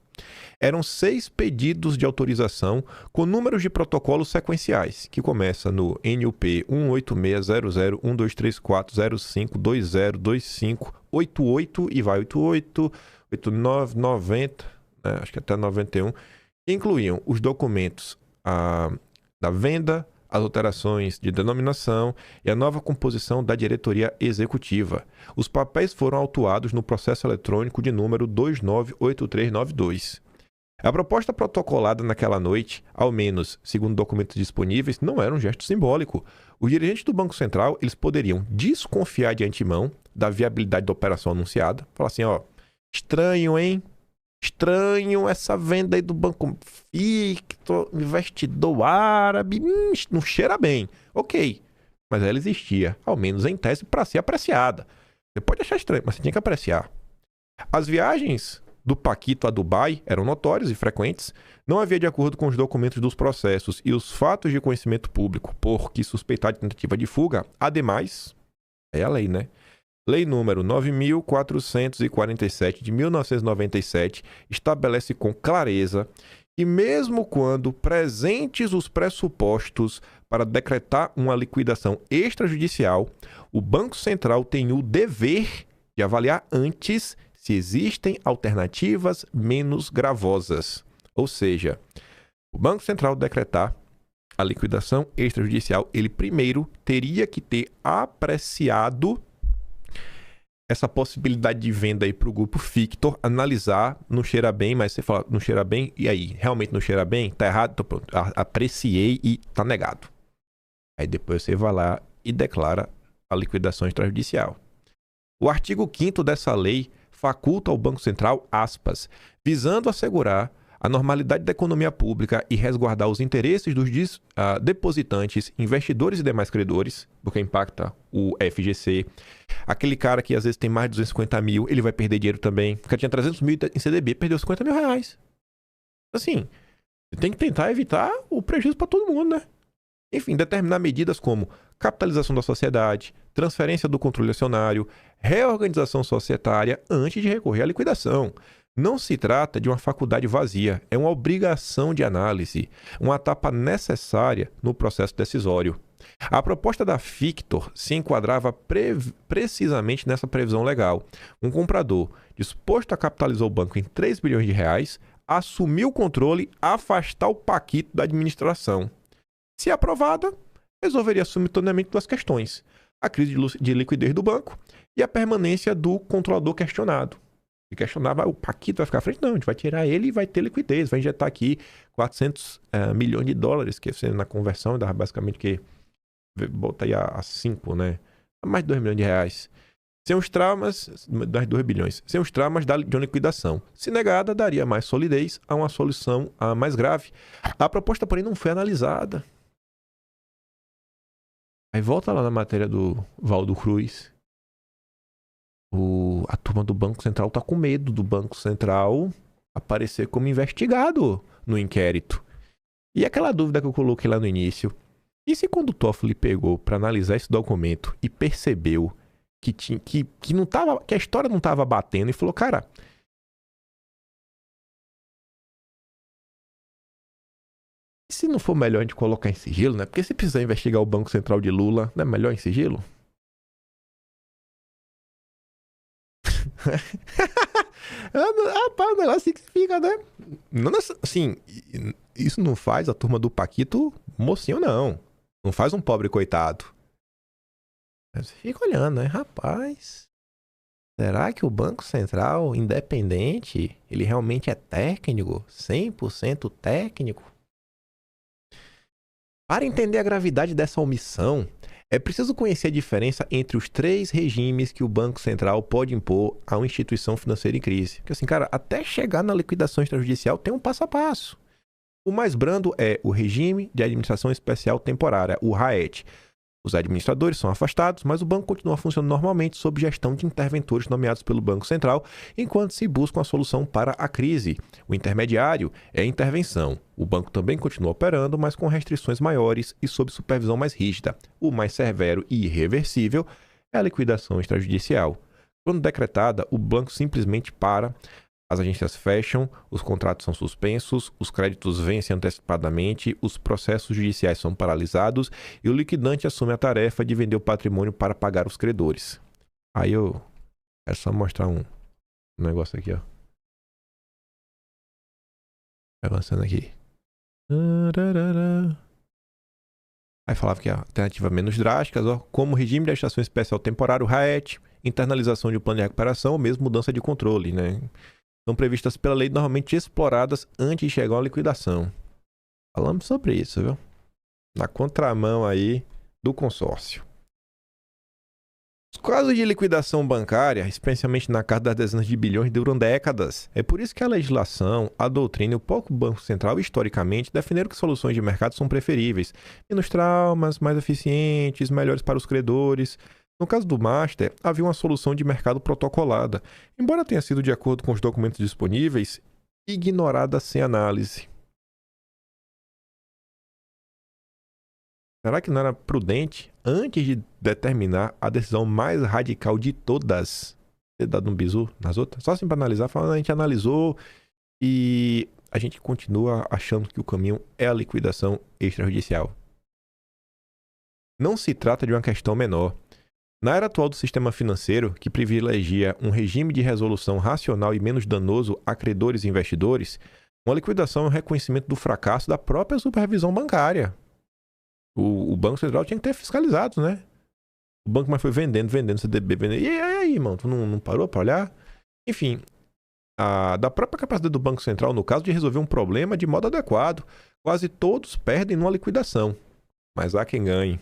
Eram 6 pedidos de autorização com números de protocolos sequenciais, que começa no NUP 18600123405202588 e vai 88, 89, 90, acho que até 91, que incluíam os documentos da venda, as alterações de denominação e a nova composição da diretoria executiva. Os papéis foram autuados no processo eletrônico de número 298392. A proposta protocolada naquela noite, ao menos segundo documentos disponíveis, não era um gesto simbólico. Os dirigentes do Banco Central eles poderiam desconfiar de antemão da viabilidade da operação anunciada. Falar assim, ó, estranho, hein? Estranho essa venda aí do Banco Fictor, investidor árabe, não cheira bem. Ok, mas ela existia, ao menos em tese, para ser apreciada. Você pode achar estranho, mas você tinha que apreciar. As viagens do Paquito a Dubai eram notórias e frequentes. Não havia de acordo com os documentos dos processos e os fatos de conhecimento público, por que suspeitar de tentativa de fuga. Ademais, é a lei, né? Lei número 9.447 de 1997 estabelece com clareza que mesmo quando presentes os pressupostos para decretar uma liquidação extrajudicial, o Banco Central tem o dever de avaliar antes se existem alternativas menos gravosas. Ou seja, o Banco Central decretar a liquidação extrajudicial, ele primeiro teria que ter apreciado essa possibilidade de venda aí para o grupo Fictor, analisar, não cheira bem, mas você fala, não cheira bem, e aí, realmente não cheira bem? Tá errado? Então, pronto, apreciei e tá negado. Aí depois você vai lá e declara a liquidação extrajudicial. O artigo 5º dessa lei faculta ao Banco Central, aspas, visando assegurar a normalidade da economia pública e resguardar os interesses dos depositantes, investidores e demais credores, porque impacta o FGC. Aquele cara que às vezes tem mais de 250 mil, ele vai perder dinheiro também. O cara tinha 300 mil em CDB, perdeu 50 mil reais. Assim, você tem que tentar evitar o prejuízo para todo mundo, né? Enfim, determinar medidas como capitalização da sociedade, transferência do controle acionário, reorganização societária antes de recorrer à liquidação. Não se trata de uma faculdade vazia, é uma obrigação de análise, uma etapa necessária no processo decisório. A proposta da Fictor se enquadrava precisamente nessa previsão legal. Um comprador disposto a capitalizar o banco em 3 bilhões de reais, assumir o controle, afastar o Paquito da administração. Se aprovada, resolveria simultaneamente duas questões: a crise de liquidez do banco e a permanência do controlador questionado. Se questionava, o Paquito vai ficar à frente? Não, a gente vai tirar ele e vai ter liquidez, vai injetar aqui 400 milhões de dólares, que na conversão dá basicamente que bota aí a 5, né? Mais de 2 milhões de reais. Sem os traumas, das 2 bilhões, sem os traumas de uma liquidação. Se negada, daria mais solidez a uma solução mais grave. A proposta, porém, não foi analisada. Aí volta lá na matéria do Valdo Cruz. A turma do Banco Central tá com medo do Banco Central aparecer como investigado no inquérito. E aquela dúvida que eu coloquei lá no início. E se quando o Toffoli pegou para analisar esse documento e percebeu que a história não tava batendo e falou, cara, e se não for melhor a gente colocar em sigilo, né? Porque se precisar investigar o Banco Central de Lula, não é melhor em sigilo? Rapaz, o negócio que fica, né? Não, assim, isso não faz a turma do Paquito mocinho, não. Não faz um pobre coitado. Você fica olhando, né? Rapaz, será que o Banco Central independente, ele realmente é técnico? 100% técnico? Para entender a gravidade dessa omissão, é preciso conhecer a diferença entre os 3 regimes que o Banco Central pode impor a uma instituição financeira em crise. Porque assim, cara, até chegar na liquidação extrajudicial tem um passo a passo. O mais brando é o regime de administração especial temporária, o RAET. Os administradores são afastados, mas o banco continua funcionando normalmente sob gestão de interventores nomeados pelo Banco Central, enquanto se busca uma solução para a crise. O intermediário é a intervenção. O banco também continua operando, mas com restrições maiores e sob supervisão mais rígida. O mais severo e irreversível é a liquidação extrajudicial. Quando decretada, o banco simplesmente para, as agências fecham, os contratos são suspensos, os créditos vencem antecipadamente, os processos judiciais são paralisados e o liquidante assume a tarefa de vender o patrimônio para pagar os credores. Aí eu quero só mostrar um negócio aqui, ó. Avançando aqui. Aí falava que a alternativa menos drásticas, ó, como regime de administração especial temporário, RAET, internalização de um plano de recuperação ou mesmo mudança de controle, né? São previstas pela lei normalmente exploradas antes de chegar à liquidação. Falamos sobre isso, viu? Na contramão aí do consórcio. Os casos de liquidação bancária, especialmente na casa das dezenas de bilhões, duram décadas. É por isso que a legislação, a doutrina e o próprio Banco Central, historicamente, defenderam que soluções de mercado são preferíveis. Menos traumas, mais eficientes, melhores para os credores. No caso do Master, havia uma solução de mercado protocolada, embora tenha sido de acordo com os documentos disponíveis, ignorada sem análise. Será que não era prudente, antes de determinar a decisão mais radical de todas, ter dado um bizu nas outras? Só assim para analisar, falando, a gente analisou e a gente continua achando que o caminho é a liquidação extrajudicial. Não se trata de uma questão menor. Na era atual do sistema financeiro, que privilegia um regime de resolução racional e menos danoso a credores e investidores, uma liquidação é um reconhecimento do fracasso da própria supervisão bancária. O Banco Central tinha que ter fiscalizado, né? O banco mais foi vendendo CDB, vendendo. E aí, irmão, tu não parou pra olhar? Enfim, da própria capacidade do Banco Central, no caso de resolver um problema de modo adequado, quase todos perdem numa liquidação. Mas há quem ganhe.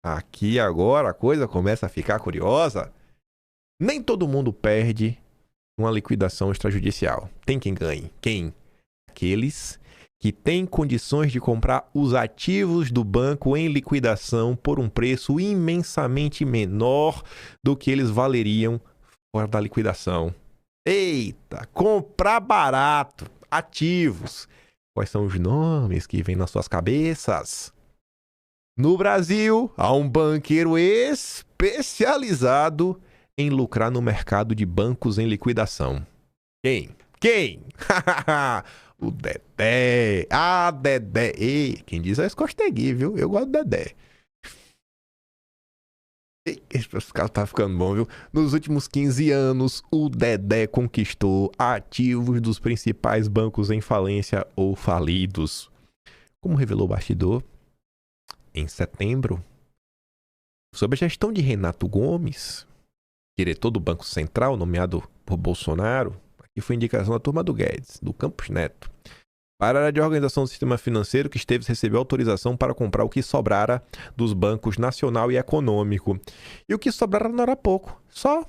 Aqui agora a coisa começa a ficar curiosa. Nem todo mundo perde numa liquidação extrajudicial. Tem quem ganhe. Quem? Aqueles que têm condições de comprar os ativos do banco em liquidação por um preço imensamente menor do que eles valeriam fora da liquidação. Eita, comprar barato, ativos. Quais são os nomes que vêm nas suas cabeças? No Brasil, há um banqueiro especializado em lucrar no mercado de bancos em liquidação. Quem? O Dedé. Ah, Dedé. Ei, quem diz é esse Costegui, viu? Eu gosto do Dedé. Esse cara tá ficando bom, viu? Nos últimos 15 anos, o Dedé conquistou ativos dos principais bancos em falência ou falidos. Como revelou o bastidor, em setembro, sob a gestão de Renato Gomes, diretor do Banco Central, nomeado por Bolsonaro, aqui foi indicação da turma do Guedes, do Campos Neto, para a área de organização do sistema financeiro, que Esteves recebeu autorização para comprar o que sobrara dos bancos Nacional e Econômico. E o que sobrara não era pouco, só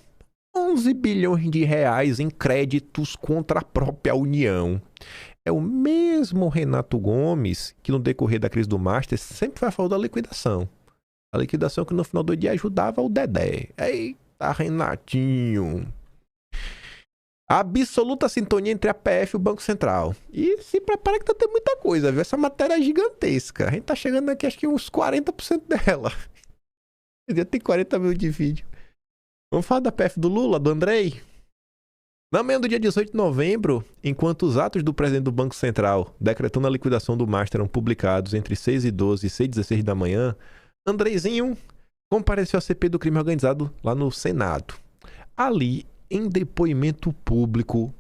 11 bilhões de reais em créditos contra a própria União. É o mesmo Renato Gomes que no decorrer da crise do Master sempre vai falar da liquidação. A liquidação que no final do dia ajudava o Dedé. Eita, Renatinho. Absoluta sintonia entre a PF e o Banco Central. E se prepara que tá tendo muita coisa, viu? Essa matéria é gigantesca. A gente tá chegando aqui, acho que uns 40% dela. Já tem 40 mil de vídeo. Vamos falar da PF do Lula, do Andrei? Na manhã do dia 18 de novembro, enquanto os atos do presidente do Banco Central decretando a liquidação do Master eram publicados entre 6h12 e 6h16 da manhã, Andreizinho compareceu à CPI do crime organizado lá no Senado. Ali, em depoimento público,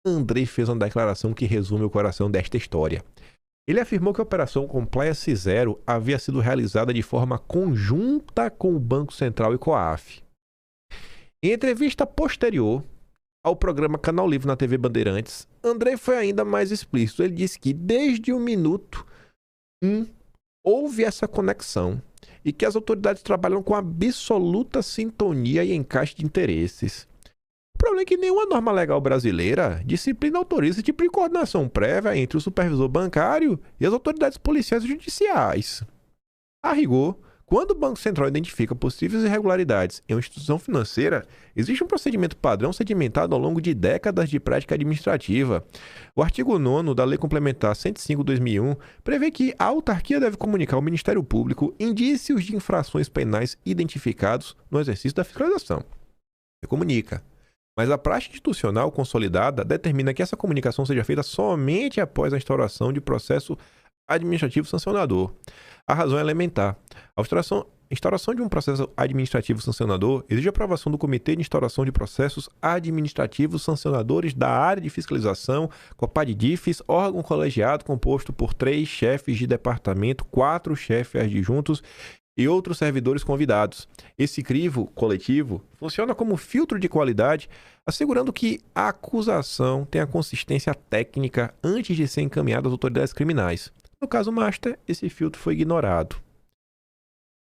Andrei fez uma declaração que resume o coração desta história. Ele afirmou que a Operação Compliance Zero havia sido realizada de forma conjunta com o Banco Central e COAF. Em entrevista posterior ao programa Canal Livre na TV Bandeirantes, Andrei foi ainda mais explícito. Ele disse que desde o minuto 1 houve essa conexão e que as autoridades trabalham com absoluta sintonia e encaixe de interesses. O problema é que nenhuma norma legal brasileira disciplina autoriza esse tipo de coordenação prévia entre o supervisor bancário e as autoridades policiais e judiciais. A rigor, quando o Banco Central identifica possíveis irregularidades em uma instituição financeira, existe um procedimento padrão sedimentado ao longo de décadas de prática administrativa. O artigo 9º da Lei Complementar 105/2001 prevê que a autarquia deve comunicar ao Ministério Público indícios de infrações penais identificados no exercício da fiscalização. Ele comunica. Mas a prática institucional consolidada determina que essa comunicação seja feita somente após a instauração de processo administrativo sancionador. A razão é elementar. A instauração de um processo administrativo sancionador exige a aprovação do Comitê de Instauração de Processos Administrativos Sancionadores da área de fiscalização, COPAD-DIFES, órgão colegiado composto por 3 chefes de departamento, 4 chefes adjuntos e outros servidores convidados. Esse crivo coletivo funciona como filtro de qualidade, assegurando que a acusação tenha consistência técnica antes de ser encaminhada às autoridades criminais. No caso Master, esse filtro foi ignorado.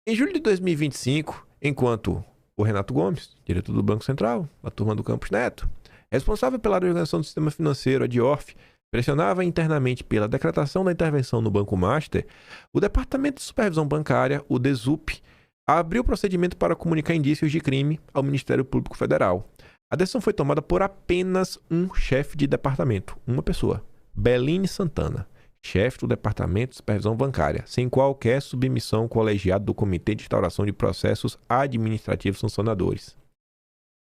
Em julho de 2025, enquanto o Renato Gomes, diretor do Banco Central, a turma do Campos Neto, responsável pela organização do sistema financeiro, a DIORF, pressionava internamente pela decretação da intervenção no Banco Master, o Departamento de Supervisão Bancária, o DESUP, abriu procedimento para comunicar indícios de crime ao Ministério Público Federal. A decisão foi tomada por apenas um chefe de departamento, uma pessoa, Beline Santana, chefe do Departamento de Supervisão Bancária, sem qualquer submissão colegiada do Comitê de Instauração de Processos Administrativos Sancionadores.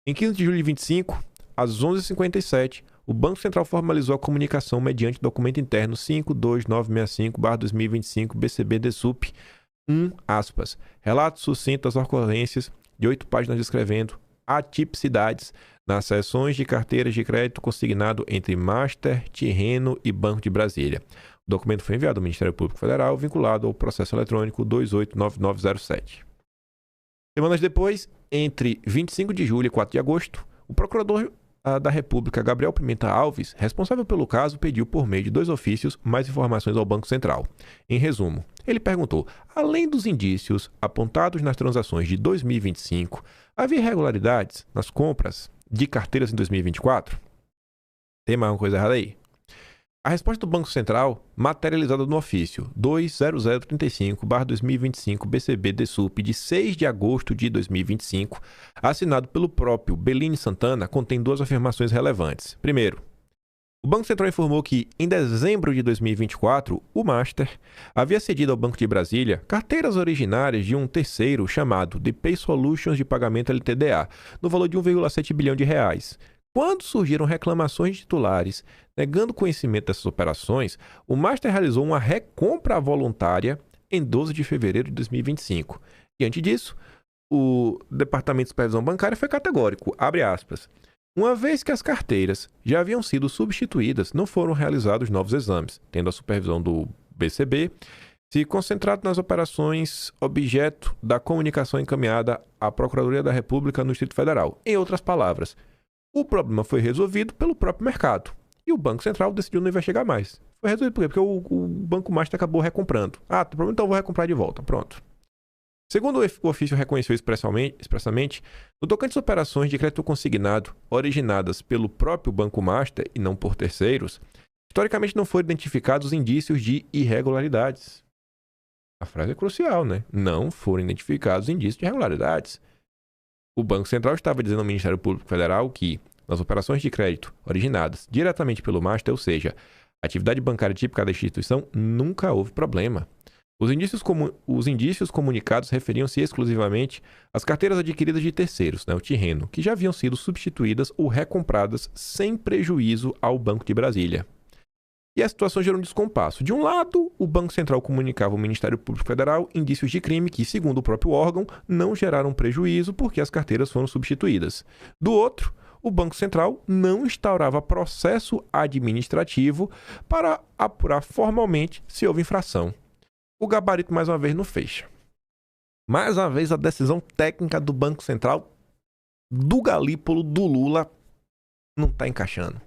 Em 15 de julho de 2025, às 11h57, o Banco Central formalizou a comunicação mediante documento interno 52965/2025 BCB DESUP 1, aspas, relato sucinto das ocorrências de 8 páginas descrevendo atipicidades nas cessões de carteiras de crédito consignado entre Master, Tirreno e Banco de Brasília. O O documento foi enviado ao Ministério Público Federal, vinculado ao processo eletrônico 289907. Semanas depois, entre 25 de julho e 4 de agosto, o procurador da República, Gabriel Pimenta Alves, responsável pelo caso, pediu por meio de 2 ofícios mais informações ao Banco Central. Em resumo, ele perguntou, além dos indícios apontados nas transações de 2025, havia irregularidades nas compras de carteiras em 2024? Tem mais uma coisa errada aí? A resposta do Banco Central, materializada no ofício 20035/2025 BCB-DSUP de 6 de agosto de 2025, assinado pelo próprio Bellini Santana, contém 2 afirmações relevantes. Primeiro, o Banco Central informou que, em dezembro de 2024, o Master havia cedido ao Banco de Brasília carteiras originárias de um terceiro chamado DPay Solutions de Pagamento LTDA, no valor de 1,7 bilhão de reais. Quando surgiram reclamações de titulares negando conhecimento dessas operações, o Master realizou uma recompra voluntária em 12 de fevereiro de 2025. Diante disso, o Departamento de Supervisão Bancária foi categórico, abre aspas. Uma vez que as carteiras já haviam sido substituídas, não foram realizados novos exames, tendo a supervisão do BCB se concentrado nas operações objeto da comunicação encaminhada à Procuradoria da República no Distrito Federal. Em outras palavras, o problema foi resolvido pelo próprio mercado. E o Banco Central decidiu não investigar mais. Foi resolvido por quê? Porque o Banco Master acabou recomprando. Ah, tem problema, então eu vou recomprar de volta. Pronto. Segundo o ofício reconheceu expressamente, no tocante às operações de crédito consignado originadas pelo próprio Banco Master e não por terceiros, historicamente não foram identificados indícios de irregularidades. A frase é crucial, né? Não foram identificados indícios de irregularidades. O Banco Central estava dizendo ao Ministério Público Federal que, nas operações de crédito originadas diretamente pelo Master, ou seja, atividade bancária típica da instituição, nunca houve problema. Os indícios comunicados referiam-se exclusivamente às carteiras adquiridas de terceiros, né, o terreno, que já haviam sido substituídas ou recompradas sem prejuízo ao Banco de Brasília. E a situação gerou um descompasso. De um lado, o Banco Central comunicava ao Ministério Público Federal indícios de crime que, segundo o próprio órgão, não geraram prejuízo porque as carteiras foram substituídas. Do outro, o Banco Central não instaurava processo administrativo para apurar formalmente se houve infração. O gabarito, mais uma vez, não fecha. Mais uma vez, a decisão técnica do Banco Central, do Galípolo, do Lula, não está encaixando.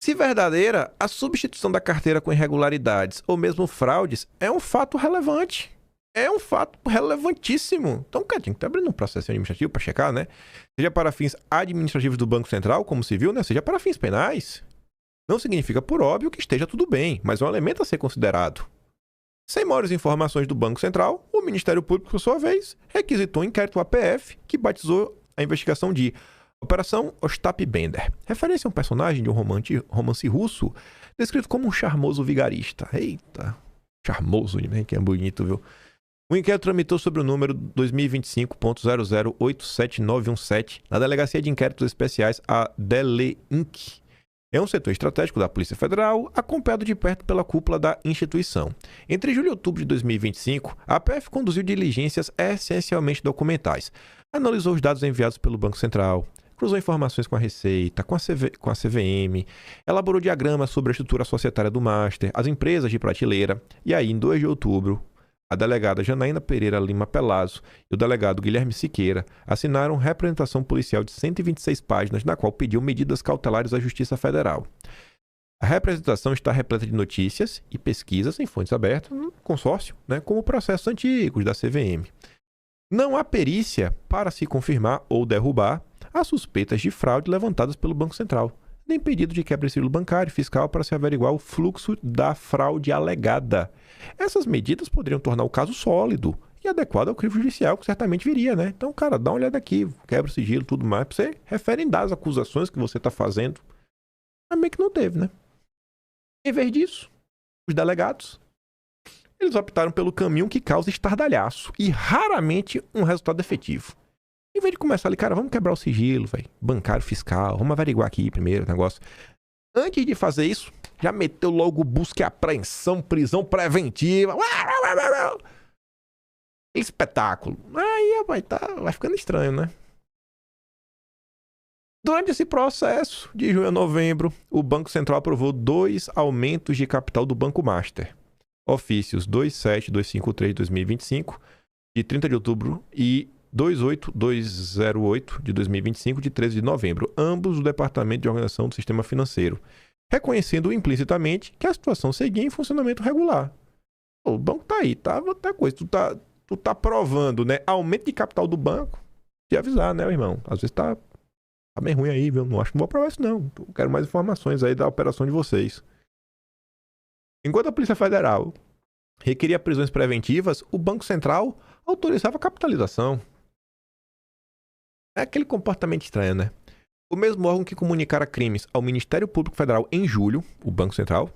Se verdadeira, a substituição da carteira com irregularidades ou mesmo fraudes é um fato relevante. É um fato relevantíssimo. Então, cara, tem que estar abrindo um processo administrativo para checar, né? Seja para fins administrativos do Banco Central, como se viu, né? Seja para fins penais. Não significa, por óbvio, que esteja tudo bem, mas é um elemento a ser considerado. Sem maiores informações do Banco Central, o Ministério Público, por sua vez, requisitou um inquérito APF que batizou a investigação de Operação Ostap Bender, referência a um personagem de um romance russo descrito como um charmoso vigarista. Eita, charmoso, né? Que é bonito, viu? O inquérito tramitou sobre o número 2025.0087917 na Delegacia de Inquéritos Especiais, a DELEINC. É um setor estratégico da Polícia Federal, acompanhado de perto pela cúpula da instituição. Entre julho e outubro de 2025, a APF conduziu diligências essencialmente documentais. Analisou os dados enviados pelo Banco Central, cruzou informações com a Receita, com a CVM, elaborou diagramas sobre a estrutura societária do Master, as empresas de prateleira, e aí, em 2 de outubro, a delegada Janaína Pereira Lima Pelazzo e o delegado Guilherme Siqueira assinaram representação policial de 126 páginas, na qual pediu medidas cautelares à Justiça Federal. A representação está repleta de notícias e pesquisas em fontes abertas no consórcio, né, como processos antigos da CVM. Não há perícia para se confirmar ou derrubar as suspeitas de fraude levantadas pelo Banco Central, nem pedido de quebra de sigilo bancário e fiscal para se averiguar o fluxo da fraude alegada. Essas medidas poderiam tornar o caso sólido e adequado ao crivo judicial, que certamente viria, né? Então, cara, dá uma olhada aqui, quebra o sigilo e tudo mais, para você referendar as acusações que você está fazendo. Mas meio que não teve, né? Em vez disso, os delegados, eles optaram pelo caminho que causa estardalhaço e raramente um resultado efetivo. Em vez de começar ali, cara, vamos quebrar o sigilo, velho, bancário, fiscal, vamos averiguar aqui primeiro o negócio. Antes de fazer isso, já meteu logo busca e apreensão, prisão preventiva. Espetáculo. Aí, rapaz, vai ficando estranho, né? Durante esse processo, de junho a novembro, o Banco Central aprovou 2 aumentos de capital do Banco Master. Ofícios 27253 de 2025, de 30 de outubro, e 28208 de 2025, de 13 de novembro, ambos do Departamento de Organização do Sistema Financeiro, reconhecendo implicitamente que a situação seguia em funcionamento regular. O banco tá aí, tá coisa. Tu tá provando, né? Aumento de capital do banco. De avisar, né, irmão? Às vezes tá meio ruim aí, viu? Não acho que não vou aprovar isso, não. Eu quero mais informações aí da operação de vocês. Enquanto a Polícia Federal requeria prisões preventivas, o Banco Central autorizava a capitalização. É aquele comportamento estranho, né? O mesmo órgão que comunicara crimes ao Ministério Público Federal em julho, o Banco Central,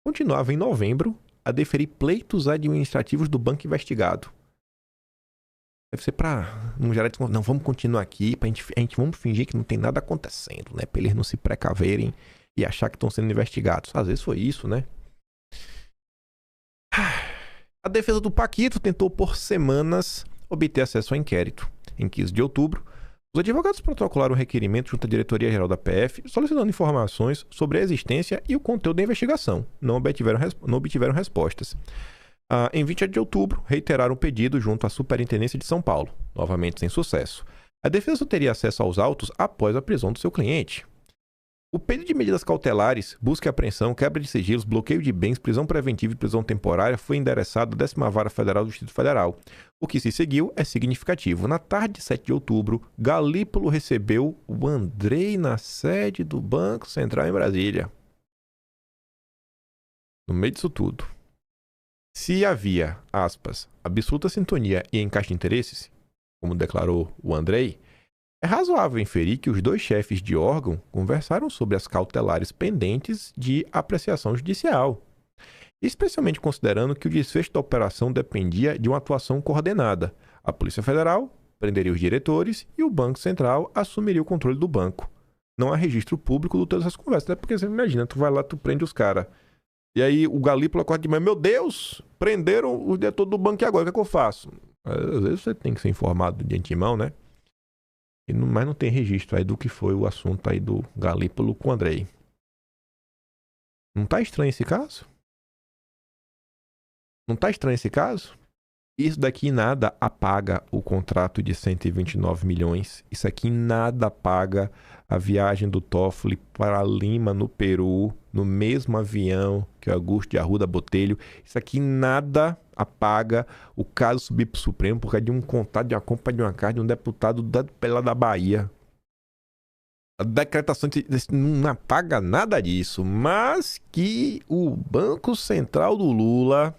continuava em novembro a deferir pleitos administrativos do banco investigado. Deve ser pra não gerar desconto. Não, vamos continuar aqui, a gente vamos fingir que não tem nada acontecendo, né? Pra eles não se precaverem e achar que estão sendo investigados. Às vezes foi isso, né? A defesa do Paquito tentou por semanas obter acesso ao inquérito. Em 15 de outubro, os advogados protocolaram um requerimento junto à Diretoria-Geral da PF, solicitando informações sobre a existência e o conteúdo da investigação. Não obtiveram respostas. Em 20 de outubro, reiteraram o pedido junto à Superintendência de São Paulo, novamente sem sucesso. A defesa só teria acesso aos autos após a prisão do seu cliente. O pedido de medidas cautelares, busca e apreensão, quebra de sigilos, bloqueio de bens, prisão preventiva e prisão temporária foi endereçado à 10ª Vara Federal do Distrito Federal. O que se seguiu é significativo. Na tarde de 7 de outubro, Galípolo recebeu o Andrei na sede do Banco Central em Brasília. No meio disso tudo, se havia, aspas, absoluta sintonia e encaixe de interesses, como declarou o Andrei, é razoável inferir que os dois chefes de órgão conversaram sobre as cautelares pendentes de apreciação judicial, especialmente considerando que o desfecho da operação dependia de uma atuação coordenada. A Polícia Federal prenderia os diretores e o Banco Central assumiria o controle do banco. Não há registro público de todas as conversas, até porque você imagina, tu vai lá, tu prende os caras. E aí o Galípolo acorda de manhã, meu Deus, prenderam o diretor do banco e agora, o que é que eu faço? Às vezes você tem que ser informado de antemão, né? Mas não tem registro aí do que foi o assunto aí do Galípolo com o Andrei. Não tá estranho esse caso? Não tá estranho esse caso? Isso daqui nada apaga o contrato de 129 milhões. Isso aqui nada apaga a viagem do Toffoli para Lima, no Peru, no mesmo avião que o Augusto de Arruda Botelho. Isso aqui nada apaga o caso subir para o Supremo por causa de um contrato de uma compra de uma carta de um deputado da Bahia. A decretação não apaga nada disso, mas que o Banco Central do Lula...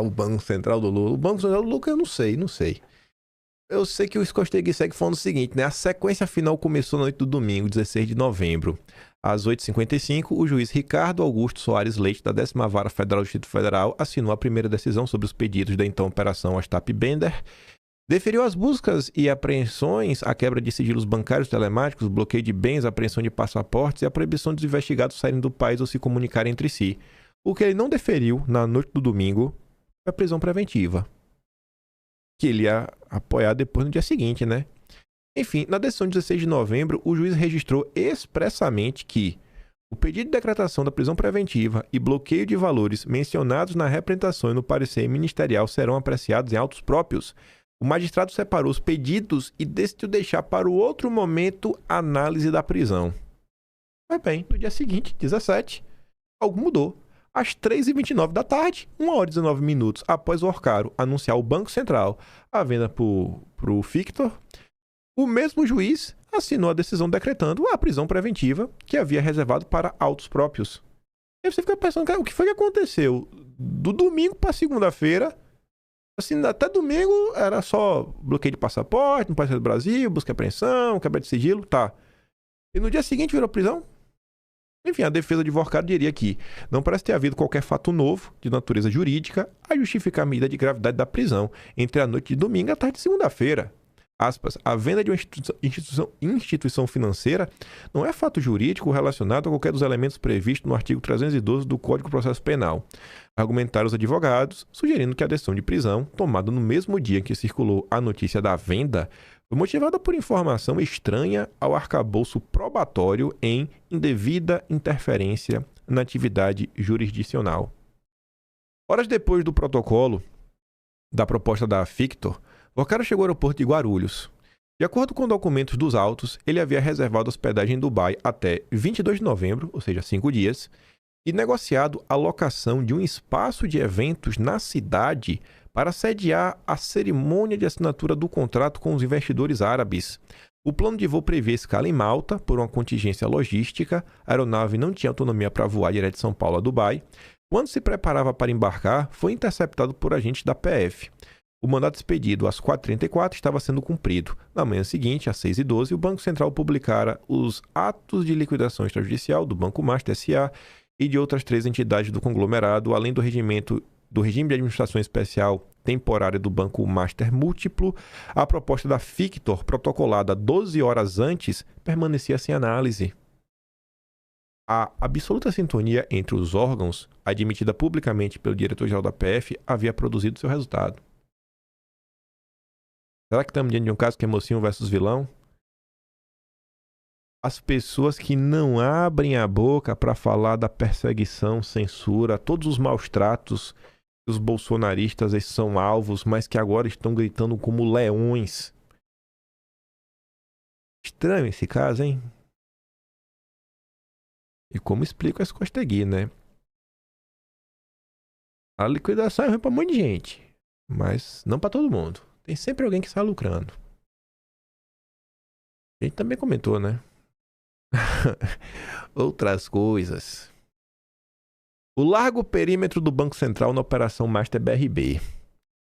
o Banco Central do Lula. O Banco Central do Lula eu não sei. Eu sei que o Escosteg segue falando o seguinte, né? A sequência final começou na noite do domingo, 16 de novembro. Às 8h55, o juiz Ricardo Augusto Soares Leite, da 10ª Vara Federal do Distrito Federal, assinou a primeira decisão sobre os pedidos da então Operação Ostap Bender, deferiu as buscas e apreensões, a quebra de sigilos bancários telemáticos, bloqueio de bens, apreensão de passaportes e a proibição dos investigados saírem do país ou se comunicarem entre si. O que ele não deferiu na noite do domingo foi a prisão preventiva, que ele ia apoiar depois no dia seguinte, né? Enfim, na decisão de 16 de novembro, o juiz registrou expressamente que o pedido de decretação da prisão preventiva e bloqueio de valores mencionados na representação e no parecer ministerial serão apreciados em autos próprios. O magistrado separou os pedidos e decidiu deixar para o outro momento a análise da prisão. Mas bem, no dia seguinte, 17, algo mudou. Às 3h29 da tarde, 1h19 após o Orcaro anunciar ao Banco Central a venda para o Victor, o mesmo juiz assinou a decisão decretando a prisão preventiva que havia reservado para autos próprios. E aí você fica pensando, cara, o que foi que aconteceu? Do domingo para segunda-feira, assim, até domingo era só bloqueio de passaporte, não pode sair do Brasil, busca e apreensão, quebra de sigilo, tá. E no dia seguinte virou prisão? Enfim, a defesa de Vorcado diria que não parece ter havido qualquer fato novo, de natureza jurídica, a justificar a medida de gravidade da prisão entre a noite de domingo e a tarde de segunda-feira. aspas, a venda de uma instituição financeira não é fato jurídico relacionado a qualquer dos elementos previstos no artigo 312 do Código de Processo Penal. Argumentaram os advogados, sugerindo que a decisão de prisão, tomada no mesmo dia em que circulou a notícia da venda, foi motivada por informação estranha ao arcabouço probatório em indevida interferência na atividade jurisdicional. Horas depois do protocolo da proposta da Fictor, Vorcaro chegou ao aeroporto de Guarulhos. De acordo com documentos dos autos, ele havia reservado hospedagem em Dubai até 22 de novembro, ou seja, 5 dias, e negociado a locação de um espaço de eventos na cidade para sediar a cerimônia de assinatura do contrato com os investidores árabes. O plano de voo previa escala em Malta por uma contingência logística, a aeronave não tinha autonomia para voar direto de São Paulo a Dubai. Quando se preparava para embarcar, foi interceptado por agentes da PF. O mandato expedido às 4h34 estava sendo cumprido. Na manhã seguinte, às 6h12, o Banco Central publicara os atos de liquidação extrajudicial do Banco Master S.A. e de outras 3 entidades do conglomerado, além do regime de administração especial temporária do Banco Master Múltiplo. A proposta da Fictor, protocolada 12 horas antes, permanecia sem análise. A absoluta sintonia entre os órgãos, admitida publicamente pelo diretor-geral da PF, havia produzido seu resultado. Será que estamos diante de um caso que é mocinho versus vilão? As pessoas que não abrem a boca para falar da perseguição, censura, todos os maus tratos que os bolsonaristas eles são alvos, mas que agora estão gritando como leões. Estranho esse caso, hein? E como explica esse Costegui, né? A liquidação é ruim para um monte de gente, mas não para todo mundo. Tem sempre alguém que está lucrando. A gente também comentou, né? Outras coisas. O largo perímetro do Banco Central na Operação Master BRB.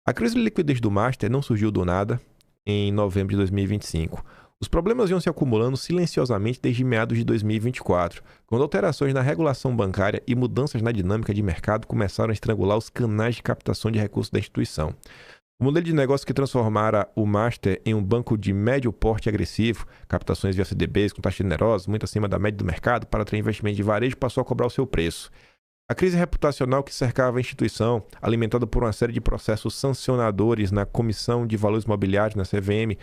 A crise de liquidez do Master não surgiu do nada em novembro de 2025. Os problemas iam se acumulando silenciosamente desde meados de 2024, quando alterações na regulação bancária e mudanças na dinâmica de mercado começaram a estrangular os canais de captação de recursos da instituição. O modelo de negócio que transformara o Master em um banco de médio porte agressivo, captações via CDBs com taxas generosas, muito acima da média do mercado, para atrair investimento de varejo, passou a cobrar o seu preço. A crise reputacional que cercava a instituição, alimentada por uma série de processos sancionadores na Comissão de Valores Imobiliários, na CVM,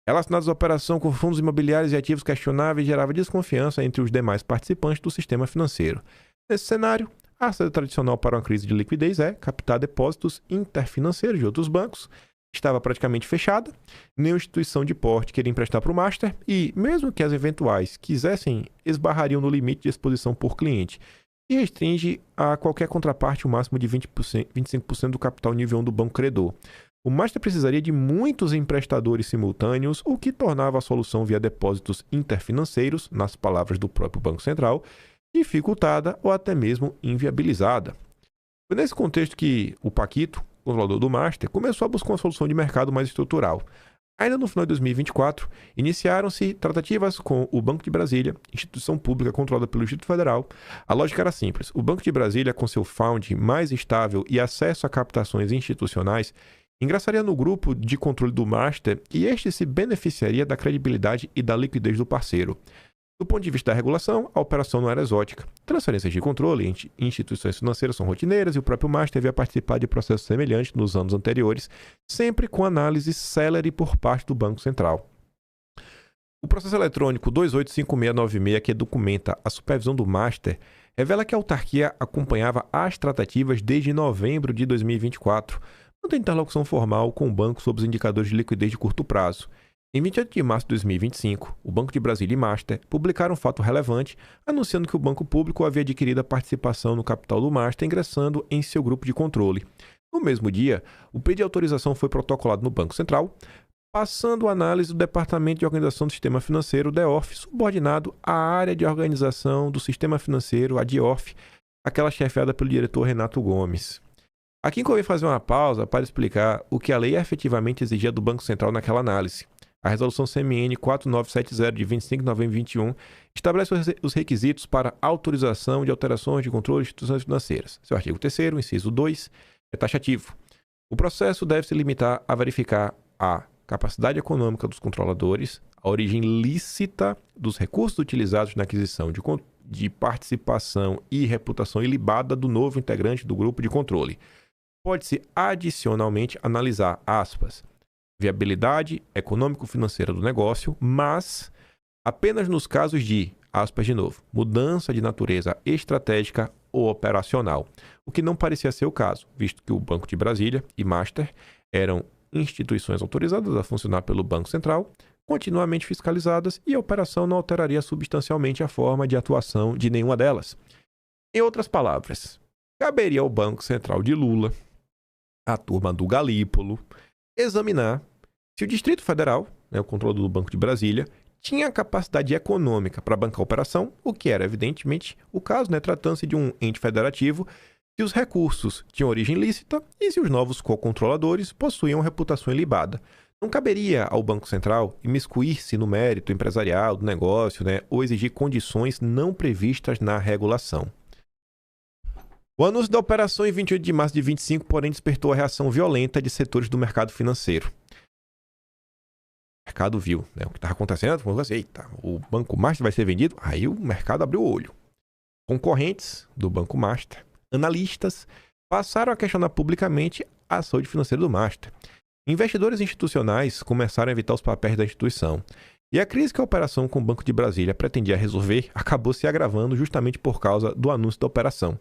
relacionados à operação com fundos imobiliários e ativos questionáveis, gerava desconfiança entre os demais participantes do sistema financeiro. Nesse cenário, a saída tradicional para uma crise de liquidez é captar depósitos interfinanceiros de outros bancos. Estava praticamente fechada, nenhuma instituição de porte queria emprestar para o Master e, mesmo que as eventuais quisessem, esbarrariam no limite de exposição por cliente e restringe a qualquer contraparte o máximo de 25% do capital nível 1 do banco credor. O Master precisaria de muitos emprestadores simultâneos, o que tornava a solução via depósitos interfinanceiros, nas palavras do próprio Banco Central, dificultada ou até mesmo inviabilizada. Foi nesse contexto que o Paquito, controlador do Master, começou a buscar uma solução de mercado mais estrutural. Ainda no final de 2024, iniciaram-se tratativas com o Banco de Brasília, instituição pública controlada pelo Distrito Federal. A lógica era simples. O Banco de Brasília, com seu found mais estável e acesso a captações institucionais, ingressaria no grupo de controle do Master e este se beneficiaria da credibilidade e da liquidez do parceiro. Do ponto de vista da regulação, a operação não era exótica. Transferências de controle em instituições financeiras são rotineiras e o próprio Master havia participado de processos semelhantes nos anos anteriores, sempre com análise célere por parte do Banco Central. O processo eletrônico 285696, que documenta a supervisão do Master, revela que a autarquia acompanhava as tratativas desde novembro de 2024, não tem interlocução formal com o banco sobre os indicadores de liquidez de curto prazo. Em 28 de março de 2025, o Banco de Brasília e Master publicaram um fato relevante, anunciando que o banco público havia adquirido a participação no capital do Master, ingressando em seu grupo de controle. No mesmo dia, o pedido de autorização foi protocolado no Banco Central, passando a análise do Departamento de Organização do Sistema Financeiro, DEOF, subordinado à área de organização do Sistema Financeiro, a DIOF, aquela chefiada pelo diretor Renato Gomes. Aqui convém fazer uma pausa para explicar o que a lei efetivamente exigia do Banco Central naquela análise. A Resolução CMN 4970 de 25 de novembro de 2021 estabelece os requisitos para autorização de alterações de controle de instituições financeiras. Seu artigo 3º, inciso 2, é taxativo. O processo deve se limitar a verificar a capacidade econômica dos controladores, a origem lícita dos recursos utilizados na aquisição de participação e reputação ilibada do novo integrante do grupo de controle. Pode-se adicionalmente analisar, aspas, viabilidade econômico-financeira do negócio, mas apenas nos casos de, aspas de novo, mudança de natureza estratégica ou operacional, o que não parecia ser o caso, visto que o Banco de Brasília e Master eram instituições autorizadas a funcionar pelo Banco Central, continuamente fiscalizadas, e a operação não alteraria substancialmente a forma de atuação de nenhuma delas. Em outras palavras, caberia ao Banco Central de Lula, a turma do Galípolo, examinar se o Distrito Federal, o controlador do Banco de Brasília, tinha capacidade econômica para bancar a operação, o que era evidentemente o caso, tratando-se de um ente federativo, se os recursos tinham origem lícita e se os novos co-controladores possuíam reputação ilibada. Não caberia ao Banco Central imiscuir-se no mérito empresarial do negócio, ou exigir condições não previstas na regulação. O anúncio da operação em 28 de março de 25, porém, despertou a reação violenta de setores do mercado financeiro. O mercado viu o que estava acontecendo, falou assim, eita, o Banco Master vai ser vendido? Aí o mercado abriu o olho. Concorrentes do Banco Master, analistas, passaram a questionar publicamente a saúde financeira do Master. Investidores institucionais começaram a evitar os papéis da instituição. E a crise que a operação com o Banco de Brasília pretendia resolver acabou se agravando justamente por causa do anúncio da operação.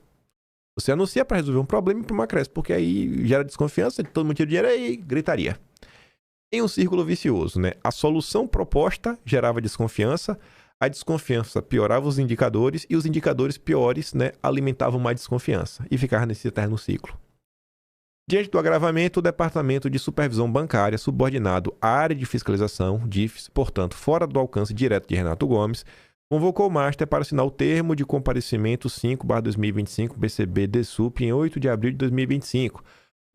Você anuncia para resolver um problema e para uma cresce, porque aí gera desconfiança, todo mundo tira dinheiro e gritaria. Em um círculo vicioso, A solução proposta gerava desconfiança, a desconfiança piorava os indicadores e os indicadores piores, alimentavam mais desconfiança e ficava nesse eterno ciclo. Diante do agravamento, o Departamento de Supervisão Bancária, subordinado à área de fiscalização, DIFES, portanto fora do alcance direto de Renato Gomes, convocou o Master para assinar o termo de comparecimento 5/2025 BCB-DSUP em 8 de abril de 2025.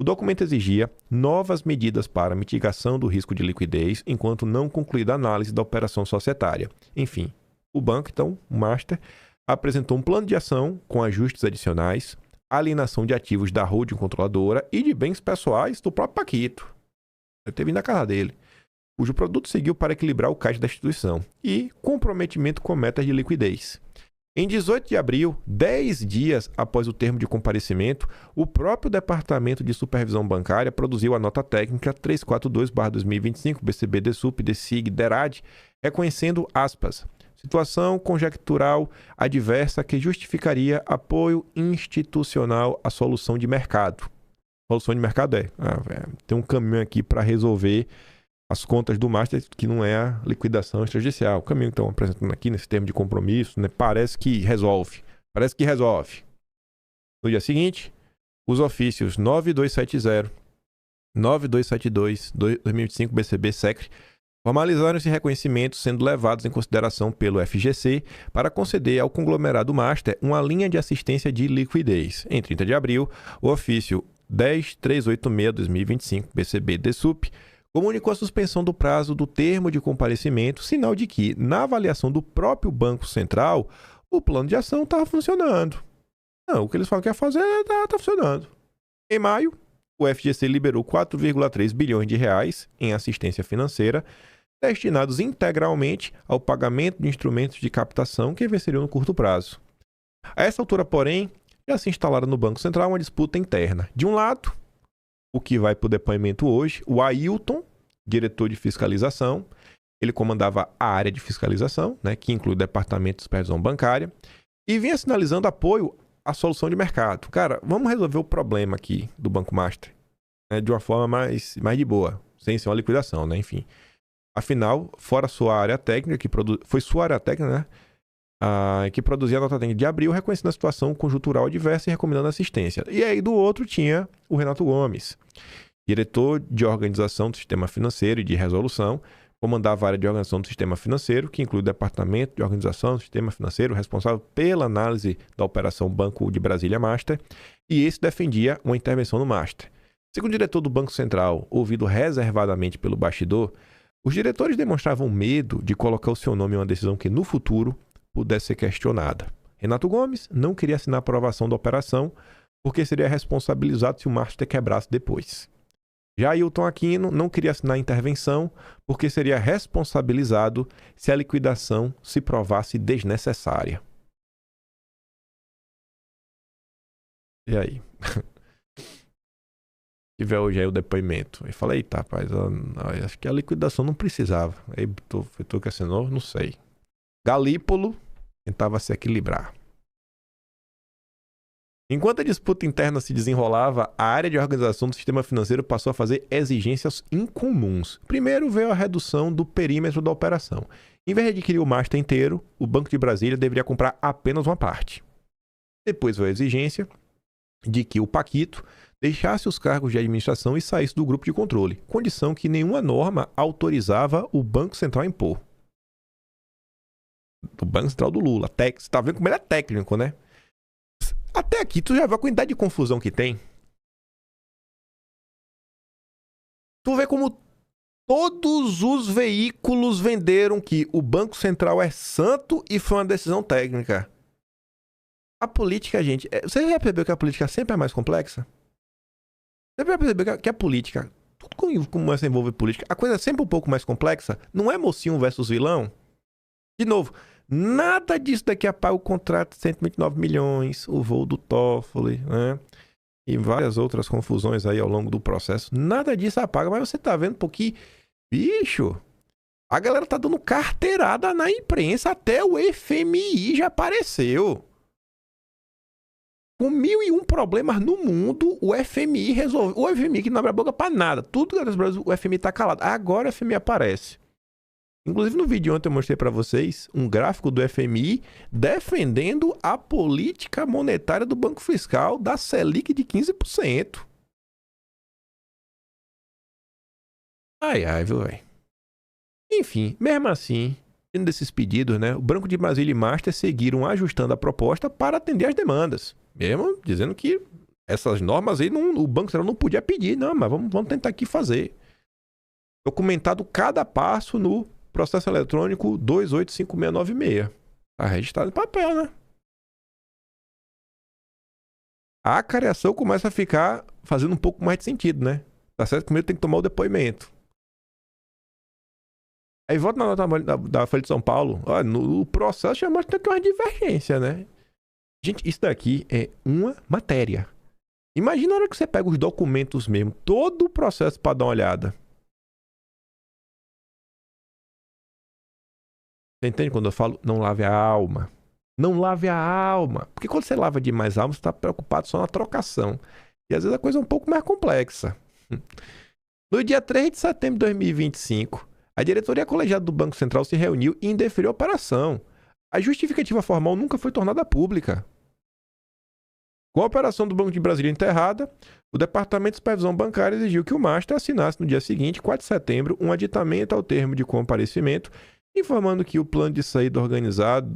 O documento exigia novas medidas para mitigação do risco de liquidez enquanto não concluída a análise da operação societária. Enfim, o banco, então, o Master, apresentou um plano de ação com ajustes adicionais, alienação de ativos da holding controladora e de bens pessoais do próprio Paquito. Eu teve na casa dele, cujo produto seguiu para equilibrar o caixa da instituição, e comprometimento com metas de liquidez. Em 18 de abril, 10 dias após o termo de comparecimento, o próprio Departamento de Supervisão Bancária produziu a nota técnica 342/2025 BCB-DSUP-DSIG-DERAD, reconhecendo, aspas, situação conjectural adversa que justificaria apoio institucional à solução de mercado. Solução de mercado tem um caminho aqui para resolver as contas do Master, que não é a liquidação extrajudicial. O caminho que estão apresentando aqui nesse termo de compromisso, parece que resolve. No dia seguinte, os ofícios 9270, 9272, 2025 BCB-SECRE formalizaram esse reconhecimento, sendo levados em consideração pelo FGC para conceder ao conglomerado Master uma linha de assistência de liquidez. Em 30 de abril, o ofício 10386-2025 BCB-DSUP comunicou a suspensão do prazo do termo de comparecimento, sinal de que, na avaliação do próprio Banco Central, o plano de ação estava funcionando. Não, o que eles falam que ia fazer está funcionando. Em maio, o FGC liberou 4,3 bilhões de reais em assistência financeira, destinados integralmente ao pagamento de instrumentos de captação que venceriam no curto prazo. A essa altura, porém, já se instalara no Banco Central uma disputa interna. De um lado, o que vai para o depoimento hoje, o Ailton, diretor de fiscalização, ele comandava a área de fiscalização, que inclui o Departamento de Supervisão Bancária, e vinha sinalizando apoio à solução de mercado. Cara, vamos resolver o problema aqui do Banco Master de uma forma mais de boa, sem ser uma liquidação, enfim. Afinal, fora sua área técnica, foi sua área técnica, que produzia a nota técnica de abril, reconhecendo a situação conjuntural adversa e recomendando assistência. E aí, do outro, tinha o Renato Gomes, diretor de organização do sistema financeiro e de resolução, comandava a área de organização do sistema financeiro, que inclui o Departamento de Organização do Sistema Financeiro, responsável pela análise da operação Banco de Brasília Master, e esse defendia uma intervenção no Master. Segundo o diretor do Banco Central, ouvido reservadamente pelo bastidor, os diretores demonstravam medo de colocar o seu nome em uma decisão que, no futuro, pudesse ser questionada. Renato Gomes não queria assinar a aprovação da operação porque seria responsabilizado se o Master quebrasse depois. Já Ailton Aquino não queria assinar a intervenção porque seria responsabilizado se a liquidação se provasse desnecessária. E aí? Tiver hoje aí o depoimento. Eu falei, eita, rapaz, acho que a liquidação não precisava. Aí tu que assinou, não sei. Galípolo tentava se equilibrar. Enquanto a disputa interna se desenrolava, a área de organização do sistema financeiro passou a fazer exigências incomuns. Primeiro veio a redução do perímetro da operação. Em vez de adquirir o master inteiro, o Banco de Brasília deveria comprar apenas uma parte. Depois veio a exigência de que o Paquito deixasse os cargos de administração e saísse do grupo de controle, condição que nenhuma norma autorizava o Banco Central a impor. O Banco Central do Lula. Você tá vendo como ele é técnico, né? Até aqui, tu já viu a quantidade de confusão que tem? Tu vê como todos os veículos venderam que o Banco Central é santo e foi uma decisão técnica. A política, gente... Você já percebeu que a política sempre é mais complexa? Você já percebeu que a política... Tudo como se envolve política, a coisa é sempre um pouco mais complexa. Não é mocinho versus vilão? De novo... Nada disso daqui apaga o contrato de 129 milhões, o voo do Toffoli, né? E várias outras confusões aí ao longo do processo. Nada disso apaga, mas você tá vendo porque, bicho, a galera tá dando carteirada na imprensa, até o FMI já apareceu. Com 1001 problemas no mundo, o FMI resolveu. O FMI que não abre a boca pra nada. Tudo que o FMI tá calado. Agora o FMI aparece. Inclusive, no vídeo ontem eu mostrei para vocês um gráfico do FMI defendendo a política monetária do Banco Fiscal da Selic de 15%. Ai, viu, velho? Enfim, mesmo assim, dentro desses pedidos, né, o Banco de Brasília e Master seguiram ajustando a proposta para atender às demandas. Mesmo dizendo que essas normas aí o Banco Central não podia pedir. Não, mas vamos tentar aqui fazer. Documentado cada passo no processo eletrônico 285696. Tá registrado em papel, né? A acariação começa a ficar fazendo um pouco mais de sentido, né? Tá certo que primeiro tem que tomar o depoimento. Aí volta na nota da Folha de São Paulo. Ó, no processo já mostra que é uma divergência, né? Gente, isso daqui é uma matéria. Imagina a hora que você pega os documentos mesmo, todo o processo para dar uma olhada. Você entende quando eu falo não lave a alma? Não lave a alma. Porque quando você lava demais a alma, você está preocupado só na trocação. E às vezes a coisa é um pouco mais complexa. No dia 3 de setembro de 2025, a diretoria colegiada do Banco Central se reuniu e indeferiu a operação. A justificativa formal nunca foi tornada pública. Com a operação do Banco de Brasília enterrada, o Departamento de Supervisão Bancária exigiu que o Master assinasse no dia seguinte, 4 de setembro, um aditamento ao termo de comparecimento informando que o plano de saída organizado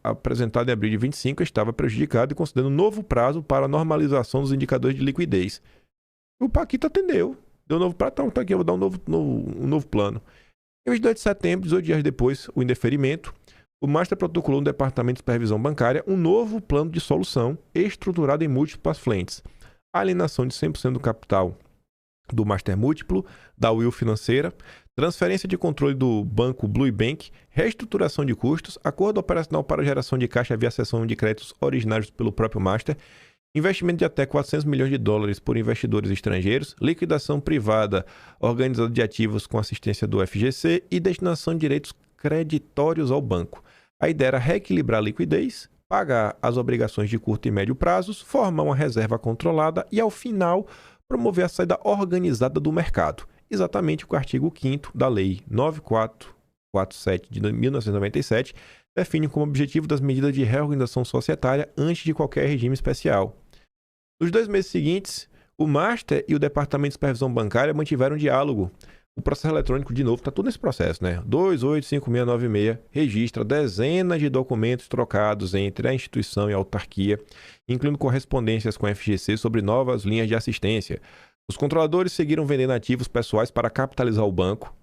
apresentado em abril de 25 estava prejudicado e considerando um novo prazo para a normalização dos indicadores de liquidez. O Paquito atendeu. Deu um novo prazo, então tá aqui, eu vou dar um novo plano. Em 22 de setembro, 18 dias depois, o indeferimento, o Master protocolou no Departamento de Supervisão Bancária um novo plano de solução estruturado em múltiplas frentes. A alienação de 100% do capital do Master múltiplo, da Will Financeira, transferência de controle do banco Blue Bank, reestruturação de custos, acordo operacional para geração de caixa via cessão de créditos originários pelo próprio Master, investimento de até 400 milhões de dólares por investidores estrangeiros, liquidação privada organizada de ativos com assistência do FGC e destinação de direitos creditórios ao banco. A ideia era reequilibrar a liquidez, pagar as obrigações de curto e médio prazos, formar uma reserva controlada e, ao final, promover a saída organizada do mercado. Exatamente o que o artigo 5º da Lei 9447 de 1997 define como objetivo das medidas de reorganização societária antes de qualquer regime especial. Nos 2 meses seguintes, o Master e o Departamento de Supervisão Bancária mantiveram diálogo. O processo eletrônico, de novo, está tudo nesse processo, né? 285696 registra dezenas de documentos trocados entre a instituição e a autarquia, incluindo correspondências com a FGC sobre novas linhas de assistência. Os controladores seguiram vendendo ativos pessoais para capitalizar o banco.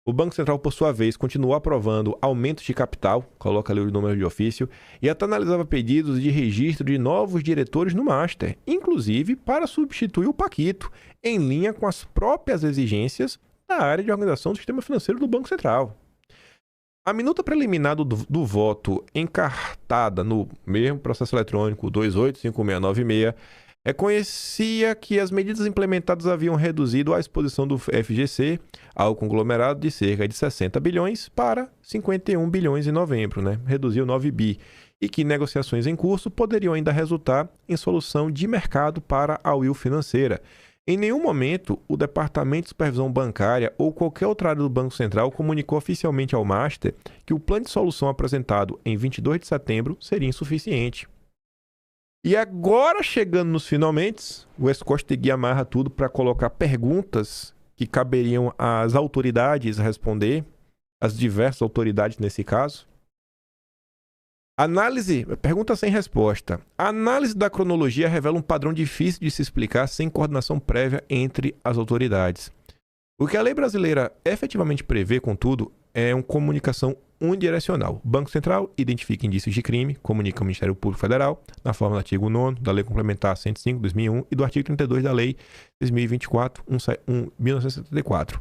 O Banco Central, por sua vez, continuou aprovando aumentos de capital, coloca ali o número de ofício, e até analisava pedidos de registro de novos diretores no Master, inclusive para substituir o Paquito, em linha com as próprias exigências da área de organização do sistema financeiro do Banco Central. A minuta preliminar do voto encartada no mesmo processo eletrônico 285696 reconhecia que as medidas implementadas haviam reduzido a exposição do FGC ao conglomerado de cerca de 60 bilhões para 51 bilhões em novembro, né? Reduziu 9 bi. E que negociações em curso poderiam ainda resultar em solução de mercado para a UIL financeira. Em nenhum momento, o Departamento de Supervisão Bancária ou qualquer outra área do Banco Central comunicou oficialmente ao Master que o plano de solução apresentado em 22 de setembro seria insuficiente. E agora, chegando nos finalmente, o Escostegui amarra tudo para colocar perguntas que caberiam às autoridades responder, as diversas autoridades nesse caso. Pergunta sem resposta. A análise da cronologia revela um padrão difícil de se explicar sem coordenação prévia entre as autoridades. O que a lei brasileira efetivamente prevê, contudo, é uma comunicação unidirecional. O Banco Central identifica indícios de crime, comunica ao Ministério Público Federal, na forma do artigo 9º da Lei Complementar 105/2001 e do artigo 32 da Lei 2024/1974.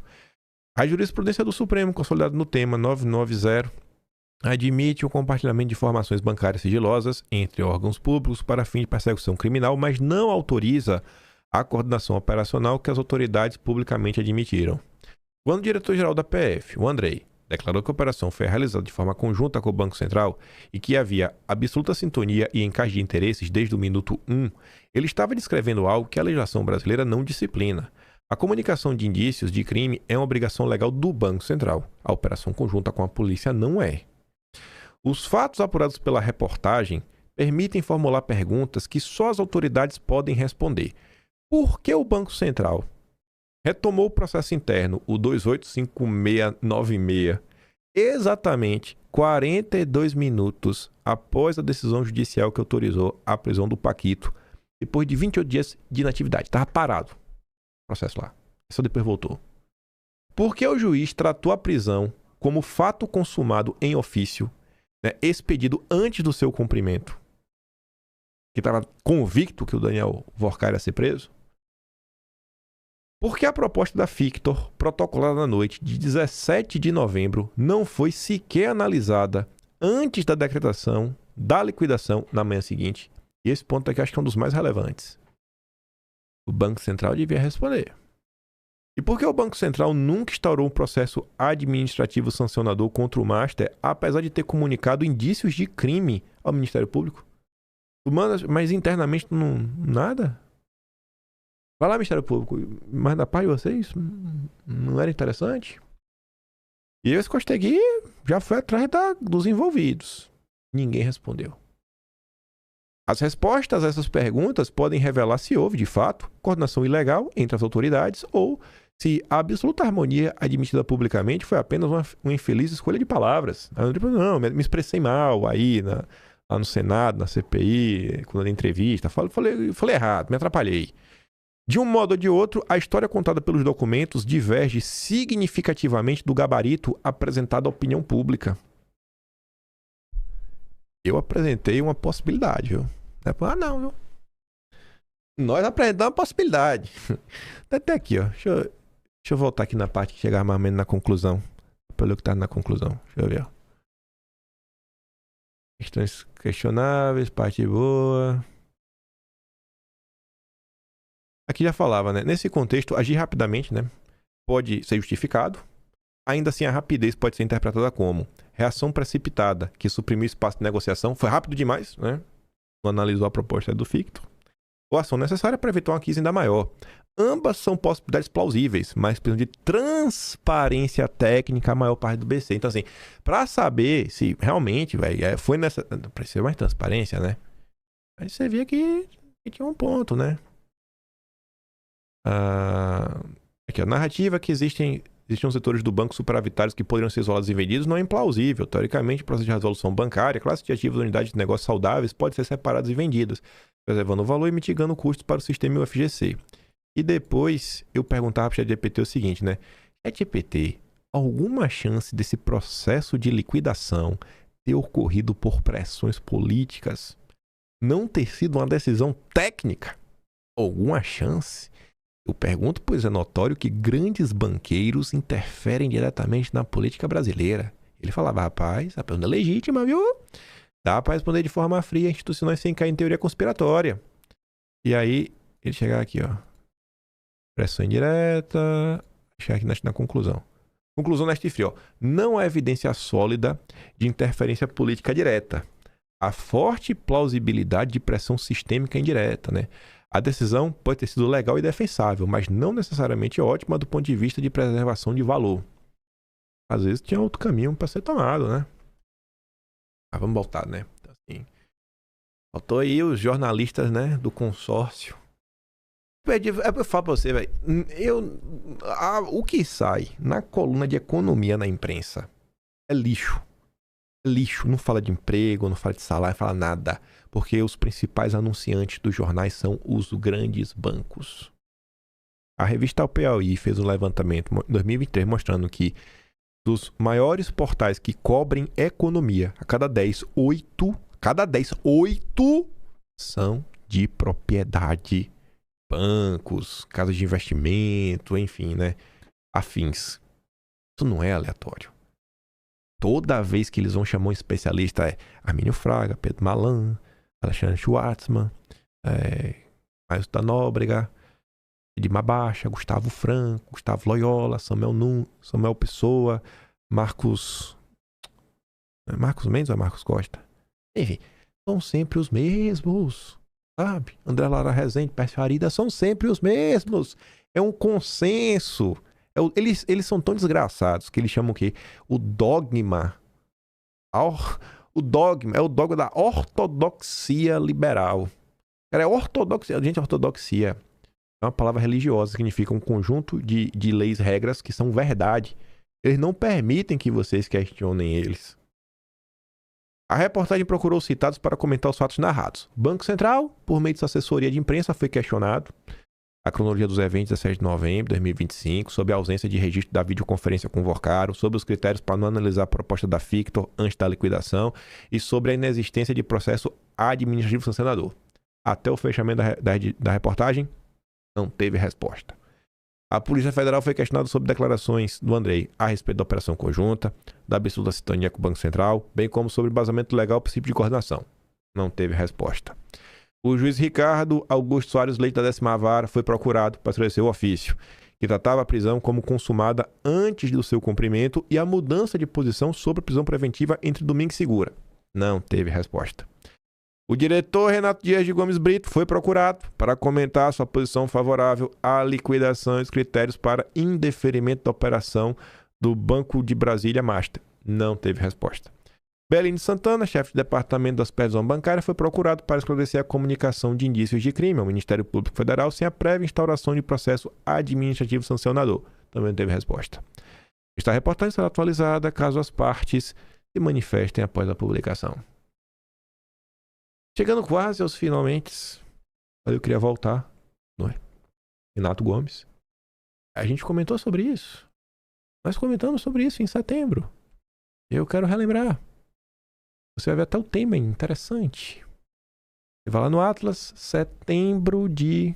A jurisprudência do Supremo, consolidada no tema 990, admite o compartilhamento de informações bancárias sigilosas entre órgãos públicos para fim de persecução criminal, mas não autoriza a coordenação operacional que as autoridades publicamente admitiram. Quando o diretor-geral da PF, o Andrei, declarou que a operação foi realizada de forma conjunta com o Banco Central e que havia absoluta sintonia e encaixe de interesses desde o minuto 1, ele estava descrevendo algo que a legislação brasileira não disciplina. A comunicação de indícios de crime é uma obrigação legal do Banco Central. A operação conjunta com a polícia não é. Os fatos apurados pela reportagem permitem formular perguntas que só as autoridades podem responder. Por que o Banco Central retomou o processo interno, o 285696, exatamente 42 minutos após a decisão judicial que autorizou a prisão do Paquito, depois de 28 dias de inatividade? Estava parado o processo lá. Só depois voltou. Por que o juiz tratou a prisão como fato consumado em ofício, né, expedido antes do seu cumprimento? Que estava convicto que o Daniel Vorcar ia ser preso? Porque a proposta da Fictor, protocolada na noite de 17 de novembro, não foi sequer analisada antes da decretação da liquidação na manhã seguinte. E esse ponto aqui acho que é um dos mais relevantes. O Banco Central devia responder. E por que o Banco Central nunca instaurou um processo administrativo sancionador contra o Master, apesar de ter comunicado indícios de crime ao Ministério Público? Mas internamente nada? Vai lá, Ministério Público, mas da parte de vocês não era interessante? E eu Escostegui já foi atrás dos envolvidos. Ninguém respondeu. As respostas a essas perguntas podem revelar se houve, de fato, coordenação ilegal entre as autoridades ou se a absoluta harmonia admitida publicamente foi apenas uma infeliz escolha de palavras. Não, me expressei mal aí lá no Senado, na CPI, quando da entrevista, falei errado, me atrapalhei. De um modo ou de outro, a história contada pelos documentos diverge significativamente do gabarito apresentado à opinião pública. Eu apresentei uma possibilidade, viu? Não, viu? Nós apresentamos uma possibilidade. Até aqui, ó. Deixa eu voltar aqui na parte que chegava mais ou menos na conclusão. Pelo que tá na conclusão. Deixa eu ver, ó. Questões questionáveis, parte boa. Aqui já falava, né? Nesse contexto, agir rapidamente, né, pode ser justificado. Ainda assim, a rapidez pode ser interpretada como reação precipitada, que suprimiu espaço de negociação. Foi rápido demais, né? Não analisou a proposta do Fictor. Ou ação necessária para evitar uma crise ainda maior. Ambas são possibilidades plausíveis, mas precisam de transparência técnica a maior parte do BC. Então, assim, para saber se realmente, foi nessa... Precisa mais transparência, né? Aí você via que tinha um ponto, né? Aqui, a narrativa que existiam setores do banco superavitários que poderiam ser isolados e vendidos não é implausível. Teoricamente, o processo de resolução bancária, classe de ativos de unidades de negócios saudáveis pode ser separadas e vendidas, preservando o valor e mitigando custos para o sistema e o FGC. E depois eu perguntava para o ChatGPT o seguinte, né? ChatGPT, alguma chance desse processo de liquidação ter ocorrido por pressões políticas, não ter sido uma decisão técnica? Alguma chance? Eu pergunto, pois é notório que grandes banqueiros interferem diretamente na política brasileira. Ele falava, rapaz, a pergunta é legítima, viu? Dá para responder de forma fria, institucionais sem cair em teoria conspiratória. E aí, ele chegar aqui, ó. Pressão indireta. Chegar aqui na conclusão. Conclusão neste frio, ó. Não há evidência sólida de interferência política direta. Há forte plausibilidade de pressão sistêmica indireta, né? A decisão pode ter sido legal e defensável, mas não necessariamente ótima do ponto de vista de preservação de valor. Às vezes tinha outro caminho para ser tomado, né? Mas vamos voltar, né? Então, assim, faltou aí os jornalistas, né, do consórcio. Eu falo pra você, velho, o que sai na coluna de economia na imprensa é lixo. É lixo. Não fala de emprego, não fala de salário, não fala nada. Porque os principais anunciantes dos jornais são os grandes bancos. A revista O Piauí fez um levantamento em 2023 mostrando que dos maiores portais que cobrem economia, a cada 10, 8 são de propriedade. Bancos, casas de investimento, enfim, né? Afins. Isso não é aleatório. Toda vez que eles vão chamar um especialista é Armínio Fraga, Pedro Malan, Alexandre Schwartzman, Márcio da Nóbrega, Edmar Baixa, Gustavo Franco, Gustavo Loyola, Samuel Pessoa, Marcos Mendes ou Marcos Costa? Enfim, são sempre os mesmos, sabe? André Lara Rezende, Pércio Farida, são sempre os mesmos. É um consenso. Eles são tão desgraçados que eles chamam o quê? O dogma. O dogma é o dogma da ortodoxia liberal. Cara, é ortodoxia. Gente, ortodoxia é uma palavra religiosa, significa um conjunto de leis, regras que são verdade. Eles não permitem que vocês questionem eles. A reportagem procurou os citados para comentar os fatos narrados. Banco Central, por meio de sua assessoria de imprensa, foi questionado. A cronologia dos eventos 17 de novembro de 2025, sobre a ausência de registro da videoconferência com o Vorcaro, sobre os critérios para não analisar a proposta da Fictor antes da liquidação e sobre a inexistência de processo administrativo sancionador. Até o fechamento da reportagem, não teve resposta. A Polícia Federal foi questionada sobre declarações do Andrei a respeito da operação conjunta, da absurda sintonia com o Banco Central, bem como sobre embasamento legal ao princípio de coordenação. Não teve resposta. O juiz Ricardo Augusto Soares Leite da 10ª Vara foi procurado para esclarecer o ofício, que tratava a prisão como consumada antes do seu cumprimento e a mudança de posição sobre a prisão preventiva entre domingo e segura. Não teve resposta. O diretor Renato Dias de Gomes Brito foi procurado para comentar sua posição favorável à liquidação e os critérios para indeferimento da operação do Banco de Brasília Master. Não teve resposta. Belino Santana, chefe de departamento da supervisão bancária, foi procurado para esclarecer a comunicação de indícios de crime ao Ministério Público Federal sem a prévia instauração de processo administrativo sancionador. Também não teve resposta. Esta reportagem será atualizada caso as partes se manifestem após a publicação. Chegando quase aos finalmente, eu queria voltar, não é? Renato Gomes. A gente comentou sobre isso. Nós comentamos sobre isso em setembro. Eu quero relembrar. Você vai ver até o tema interessante. Você vai lá no Atlas, setembro de...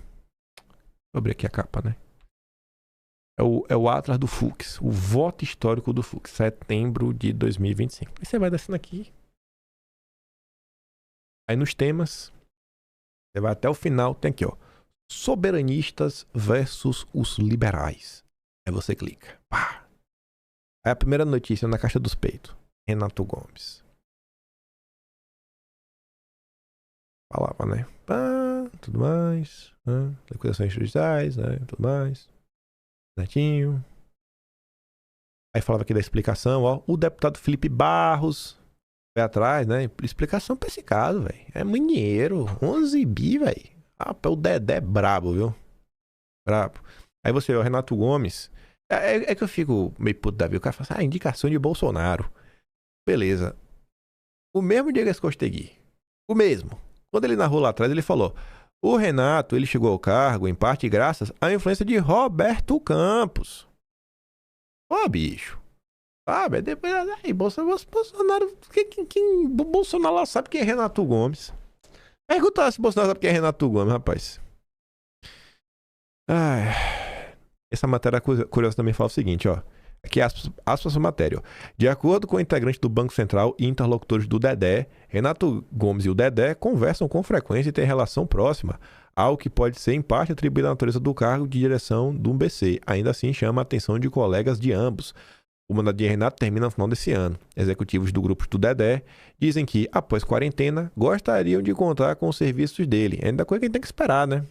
Vou abrir aqui a capa, né? É o Atlas do Fux, o voto histórico do Fux, setembro de 2025. E você vai descendo aqui. Aí nos temas, você vai até o final, tem aqui, ó. Soberanistas versus os liberais. Aí você clica. Pá. Aí a primeira notícia na caixa dos peitos. Renato Gomes. Falava, né? Tudo mais. Liquidações judiciais, né? Tudo mais. Netinho. Aí falava aqui da explicação, ó. O deputado Felipe Barros vai atrás, né? Explicação pra esse caso, velho. É muito dinheiro. 11 bi, velho. O Dedé é brabo, viu? Brabo. Aí você vê o Renato Gomes. É que eu fico meio puto da vida. O cara fala assim, indicação de Bolsonaro. Beleza. O mesmo Diego Escostegui. O mesmo. Quando ele narrou lá atrás, ele falou: o Renato, ele chegou ao cargo, em parte, graças à influência de Roberto Campos. Ó, bicho. Sabe? Depois, aí, Bolsonaro. Bolsonaro lá sabe quem é Renato Gomes. Pergunta lá se Bolsonaro sabe quem é Renato Gomes, rapaz. Essa matéria curiosa também fala o seguinte, ó. Aqui aspas a matéria, ó. De acordo com o integrante do Banco Central e interlocutores do Dedé, Renato Gomes e o Dedé conversam com frequência e têm relação próxima, algo que pode ser em parte atribuído à natureza do cargo de direção do BC. Ainda assim, chama a atenção de colegas de ambos. O mandato de Renato termina no final desse ano. Executivos do grupo do Dedé dizem que, após quarentena, gostariam de contar com os serviços dele. Ainda coisa que a gente tem que esperar, né?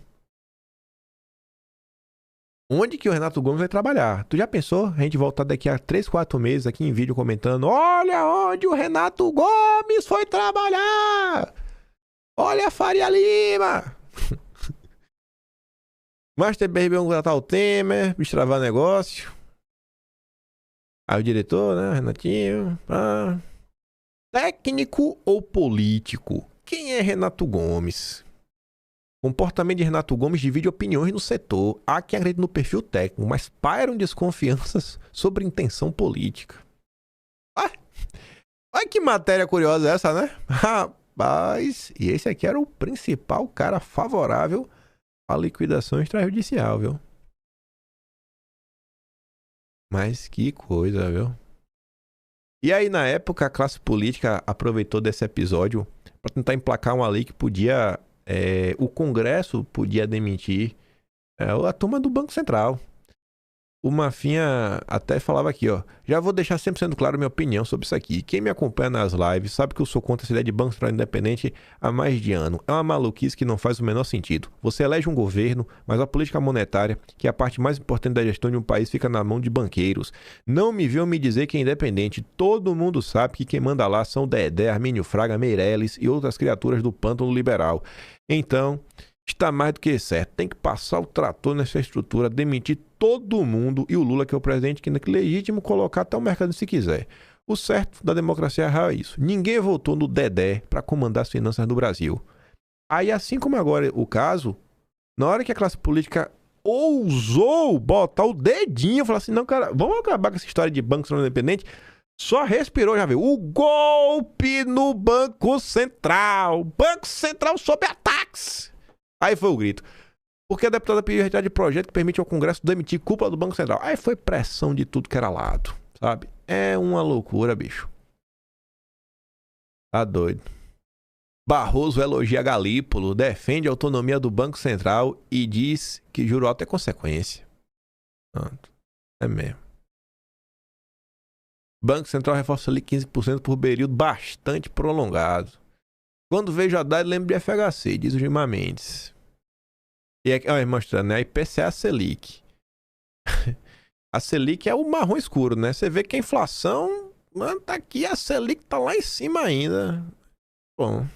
Onde que o Renato Gomes vai trabalhar? Tu já pensou? A gente voltar daqui a 3, 4 meses aqui em vídeo comentando: olha onde o Renato Gomes foi trabalhar! Olha a Faria Lima! Master BRB vão contratar o Temer, destravar negócio. Aí o diretor, né, Renatinho. Técnico ou político? Quem é Renato Gomes? Comportamento de Renato Gomes divide opiniões no setor. Há quem acredite no perfil técnico, mas pairam desconfianças sobre intenção política. Olha que matéria curiosa essa, né? Rapaz, e esse aqui era o principal cara favorável à liquidação extrajudicial, viu? Mas que coisa, viu? E aí, na época, a classe política aproveitou desse episódio para tentar emplacar uma lei que podia... o Congresso podia demitir a turma do Banco Central. O Mafinha até falava aqui, ó. Já vou deixar sempre sendo claro minha opinião sobre isso aqui. Quem me acompanha nas lives sabe que eu sou contra essa ideia de Banco Central independente há mais de ano. É uma maluquice que não faz o menor sentido. Você elege um governo, mas a política monetária, que é a parte mais importante da gestão de um país, fica na mão de banqueiros. Não me viu me dizer que é independente. Todo mundo sabe que quem manda lá são Dedé, Armínio Fraga, Meirelles e outras criaturas do pântano liberal. Então, está mais do que certo. Tem que passar o trator nessa estrutura, demitir todo mundo e o Lula, que é o presidente, que é legítimo colocar até o mercado se quiser. O certo da democracia real é isso. Ninguém votou no Dedé para comandar as finanças do Brasil. Aí, assim como agora o caso, na hora que a classe política ousou botar o dedinho, falar assim, não, cara, vamos acabar com essa história de Banco Central Independente, só respirou, já viu. O golpe no Banco Central. Banco Central sob ataques. Aí foi o grito. Porque a deputada pediu retirada de projeto que permite ao Congresso demitir cúpula do Banco Central. Aí foi pressão de tudo que era lado, sabe? É uma loucura, bicho. Tá doido. Barroso elogia Galípolo, defende a autonomia do Banco Central e diz que juro alto é consequência. Pronto. É mesmo. Banco Central reforça ali 15% por período bastante prolongado. Quando vejo a Haddad, lembro de FHC, diz o Gilmar Mendes. E aqui, olha, mostrando, né? A IPCA, a Selic. A Selic é o marrom escuro, né? Você vê que a inflação, mano, tá aqui, a Selic tá lá em cima ainda. Bom.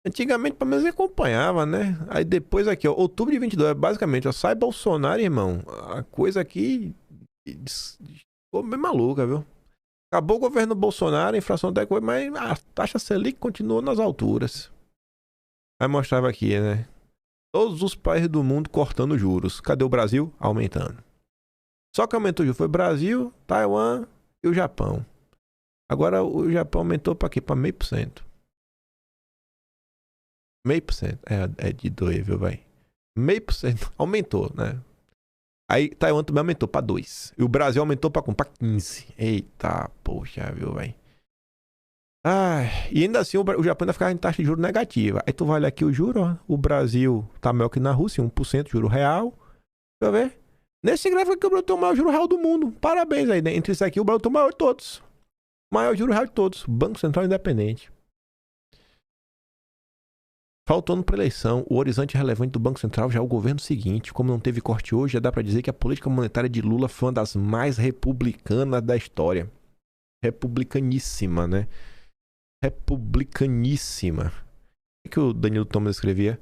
Antigamente, pelo menos, acompanhava, né? Aí depois aqui, ó, outubro de 22, basicamente, ó, sai Bolsonaro, irmão. A coisa aqui ficou bem maluca, viu? Acabou o governo Bolsonaro, a inflação até coisa, mas a taxa Selic continuou nas alturas. Aí mostrava aqui, né? Todos os países do mundo cortando juros. Cadê o Brasil? Aumentando. Só que aumentou o juros foi Brasil, Taiwan e o Japão. Agora o Japão aumentou para quê? Para 0,5%. 0,5%. É de doer, viu, vai? 0,5% aumentou, né? Aí Taiwan também aumentou para 2%. E o Brasil aumentou para 15%. Eita, poxa, viu, vai? E ainda assim o Japão ainda ficava em taxa de juros negativa. Aí tu vai olhar aqui o juro, ó. O Brasil tá maior que na Rússia, 1% juro real. Deixa eu ver. Nesse gráfico aqui o Brasil tem o maior juro real do mundo. Parabéns aí, né? Entre isso aqui o Brasil tem o maior de todos. Maior juro real de todos. Banco Central Independente. Faltando para eleição, o horizonte relevante do Banco Central já é o governo seguinte. Como não teve corte hoje, já dá para dizer que a política monetária de Lula foi uma das mais republicanas da história. Republicaníssima, né? Republicaníssima. O que o Danilo Thomas escrevia?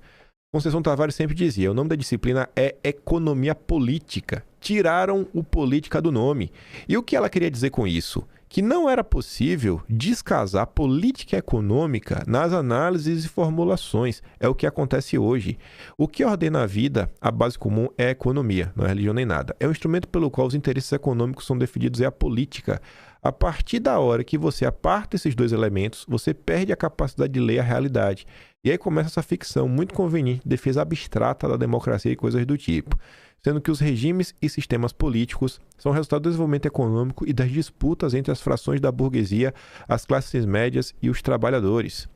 Conceição Tavares sempre dizia, o nome da disciplina é economia política. Tiraram o política do nome. E o que ela queria dizer com isso? que não era possível descasar política econômica nas análises e formulações. É o que acontece hoje. O que ordena a vida, a base comum é a economia, não é religião nem nada. É um instrumento pelo qual os interesses econômicos são definidos, é a política. A partir da hora que você aparta esses dois elementos, você perde a capacidade de ler a realidade. E aí começa essa ficção muito conveniente, defesa abstrata da democracia e coisas do tipo. Sendo que os regimes e sistemas políticos são resultado do desenvolvimento econômico e das disputas entre as frações da burguesia, as classes médias e os trabalhadores.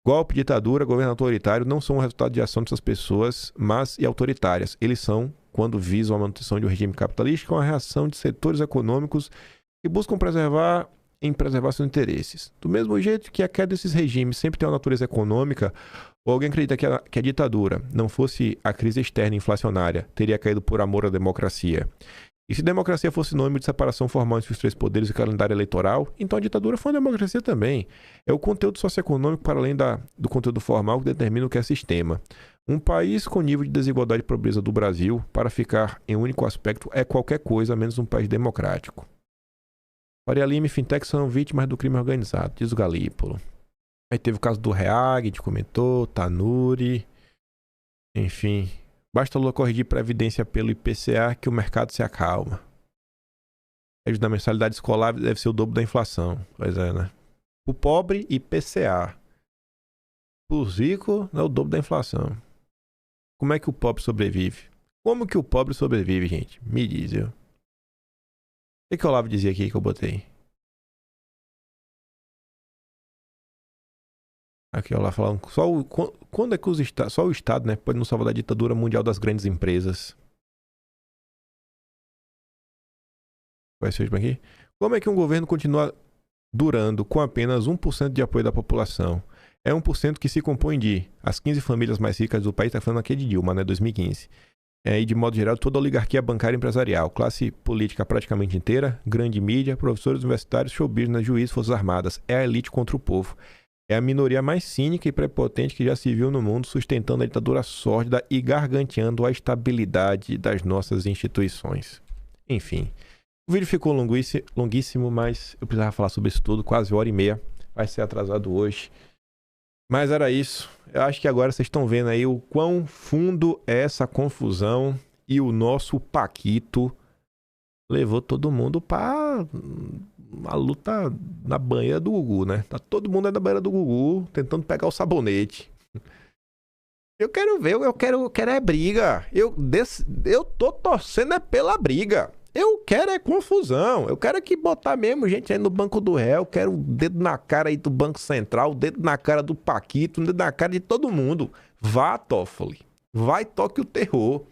Golpe, ditadura, governo autoritário não são o resultado de ação dessas pessoas, mas e autoritárias. Eles são, quando visam a manutenção de um regime capitalista, uma reação de setores econômicos que buscam preservar seus interesses. Do mesmo jeito que a queda desses regimes sempre tem uma natureza econômica, ou alguém acredita que a ditadura não fosse a crise externa inflacionária, teria caído por amor à democracia. E se democracia fosse sinônimo de separação formal entre os três poderes e calendário eleitoral, então a ditadura foi uma democracia também. É o conteúdo socioeconômico para além do conteúdo formal que determina o que é sistema. Um país com nível de desigualdade e pobreza do Brasil, para ficar em um único aspecto, é qualquer coisa menos um país democrático. Faria Lima e Fintech são vítimas do crime organizado, diz o Galípolo. Aí teve o caso do Reag, a gente comentou, Tanuri, enfim. Basta Lula corrigir previdência pelo IPCA que o mercado se acalma. A da mensalidade escolar deve ser o dobro da inflação. Pois é, né? O pobre, IPCA. Os ricos, é o dobro da inflação. Como é que o pobre sobrevive? Como que o pobre sobrevive, gente? Me diz, eu. O que o Olavo dizia aqui que eu botei? Aqui, ó, lá falando. Quando é que só o Estado, né, pode nos salvar da ditadura mundial das grandes empresas? Vai ser aqui? Como é que um governo continua durando com apenas 1% de apoio da população? É 1% que se compõe de as 15 famílias mais ricas do país, tá falando aqui de Dilma, né, 2015. E de modo geral, toda a oligarquia bancária e empresarial, classe política praticamente inteira, grande mídia, professores universitários, show business, juízes, forças armadas. É a elite contra o povo. É a minoria mais cínica e prepotente que já se viu no mundo, sustentando a ditadura sórdida e garganteando a estabilidade das nossas instituições. Enfim, o vídeo ficou longuíssimo, mas eu precisava falar sobre isso tudo, quase 1h30. Vai ser atrasado hoje. Mas era isso. Eu acho que agora vocês estão vendo aí o quão fundo é essa confusão e o nosso Paquito levou todo mundo para a luta na banheira do Gugu, né? Tá todo mundo aí na banheira do Gugu tentando pegar o sabonete. Eu quero ver, eu quero é briga. Eu tô torcendo é pela briga. Eu quero é confusão. Eu quero é que botar mesmo gente aí no banco do réu. Eu quero o dedo na cara aí do Banco Central, o dedo na cara do Paquito, o dedo na cara de todo mundo. Vá, Toffoli. Vai, toque o terror.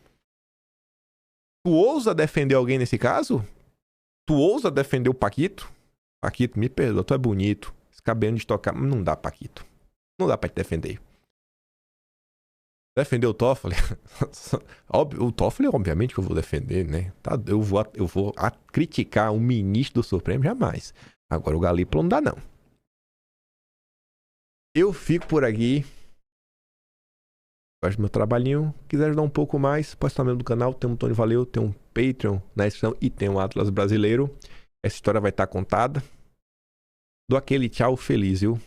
Tu ousa defender alguém nesse caso? Tu ousa defender o Paquito? Paquito, me perdoa, tu é bonito. Esse cabelo de tocar. Não dá, Paquito. Não dá pra te defender. Defender o Toffoli? O Toffoli, obviamente, que eu vou defender, né? Tá, eu vou criticar um ministro do Supremo, jamais. Agora o Galípolo não dá, não. Eu fico por aqui. Gosto do meu trabalhinho. Quiser ajudar um pouco mais, pode estar membro do canal. Tem um Tony Valeu, tem um Patreon na descrição e tem um Atlas Brasileiro. Essa história vai estar contada. Dou aquele tchau feliz, viu?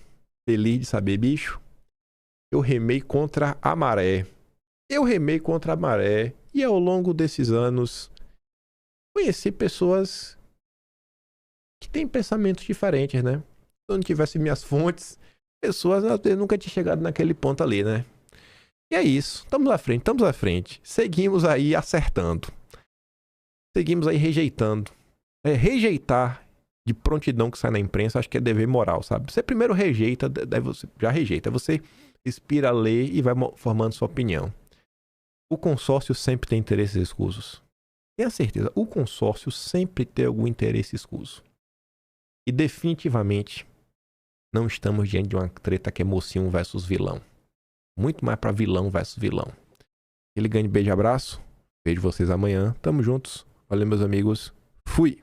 Feliz de saber, bicho. Eu remei contra a maré. E ao longo desses anos, conheci pessoas que têm pensamentos diferentes, né? Se eu não tivesse minhas fontes, pessoas nunca tinham chegado naquele ponto ali, né? E é isso. Estamos à frente. Seguimos aí acertando. Seguimos aí rejeitando. Rejeitar de prontidão que sai na imprensa, acho que é dever moral, sabe? Você primeiro rejeita, daí você já rejeita. Você inspira a ler e vai formando sua opinião. O consórcio sempre tem interesses escusos. Tenha certeza, o consórcio sempre tem algum interesse escuso. E definitivamente não estamos diante de uma treta que é mocinho versus vilão. Muito mais para vilão versus vilão. Ele ganha beijo e abraço. Vejo vocês amanhã. Tamo juntos. Valeu, meus amigos. Fui!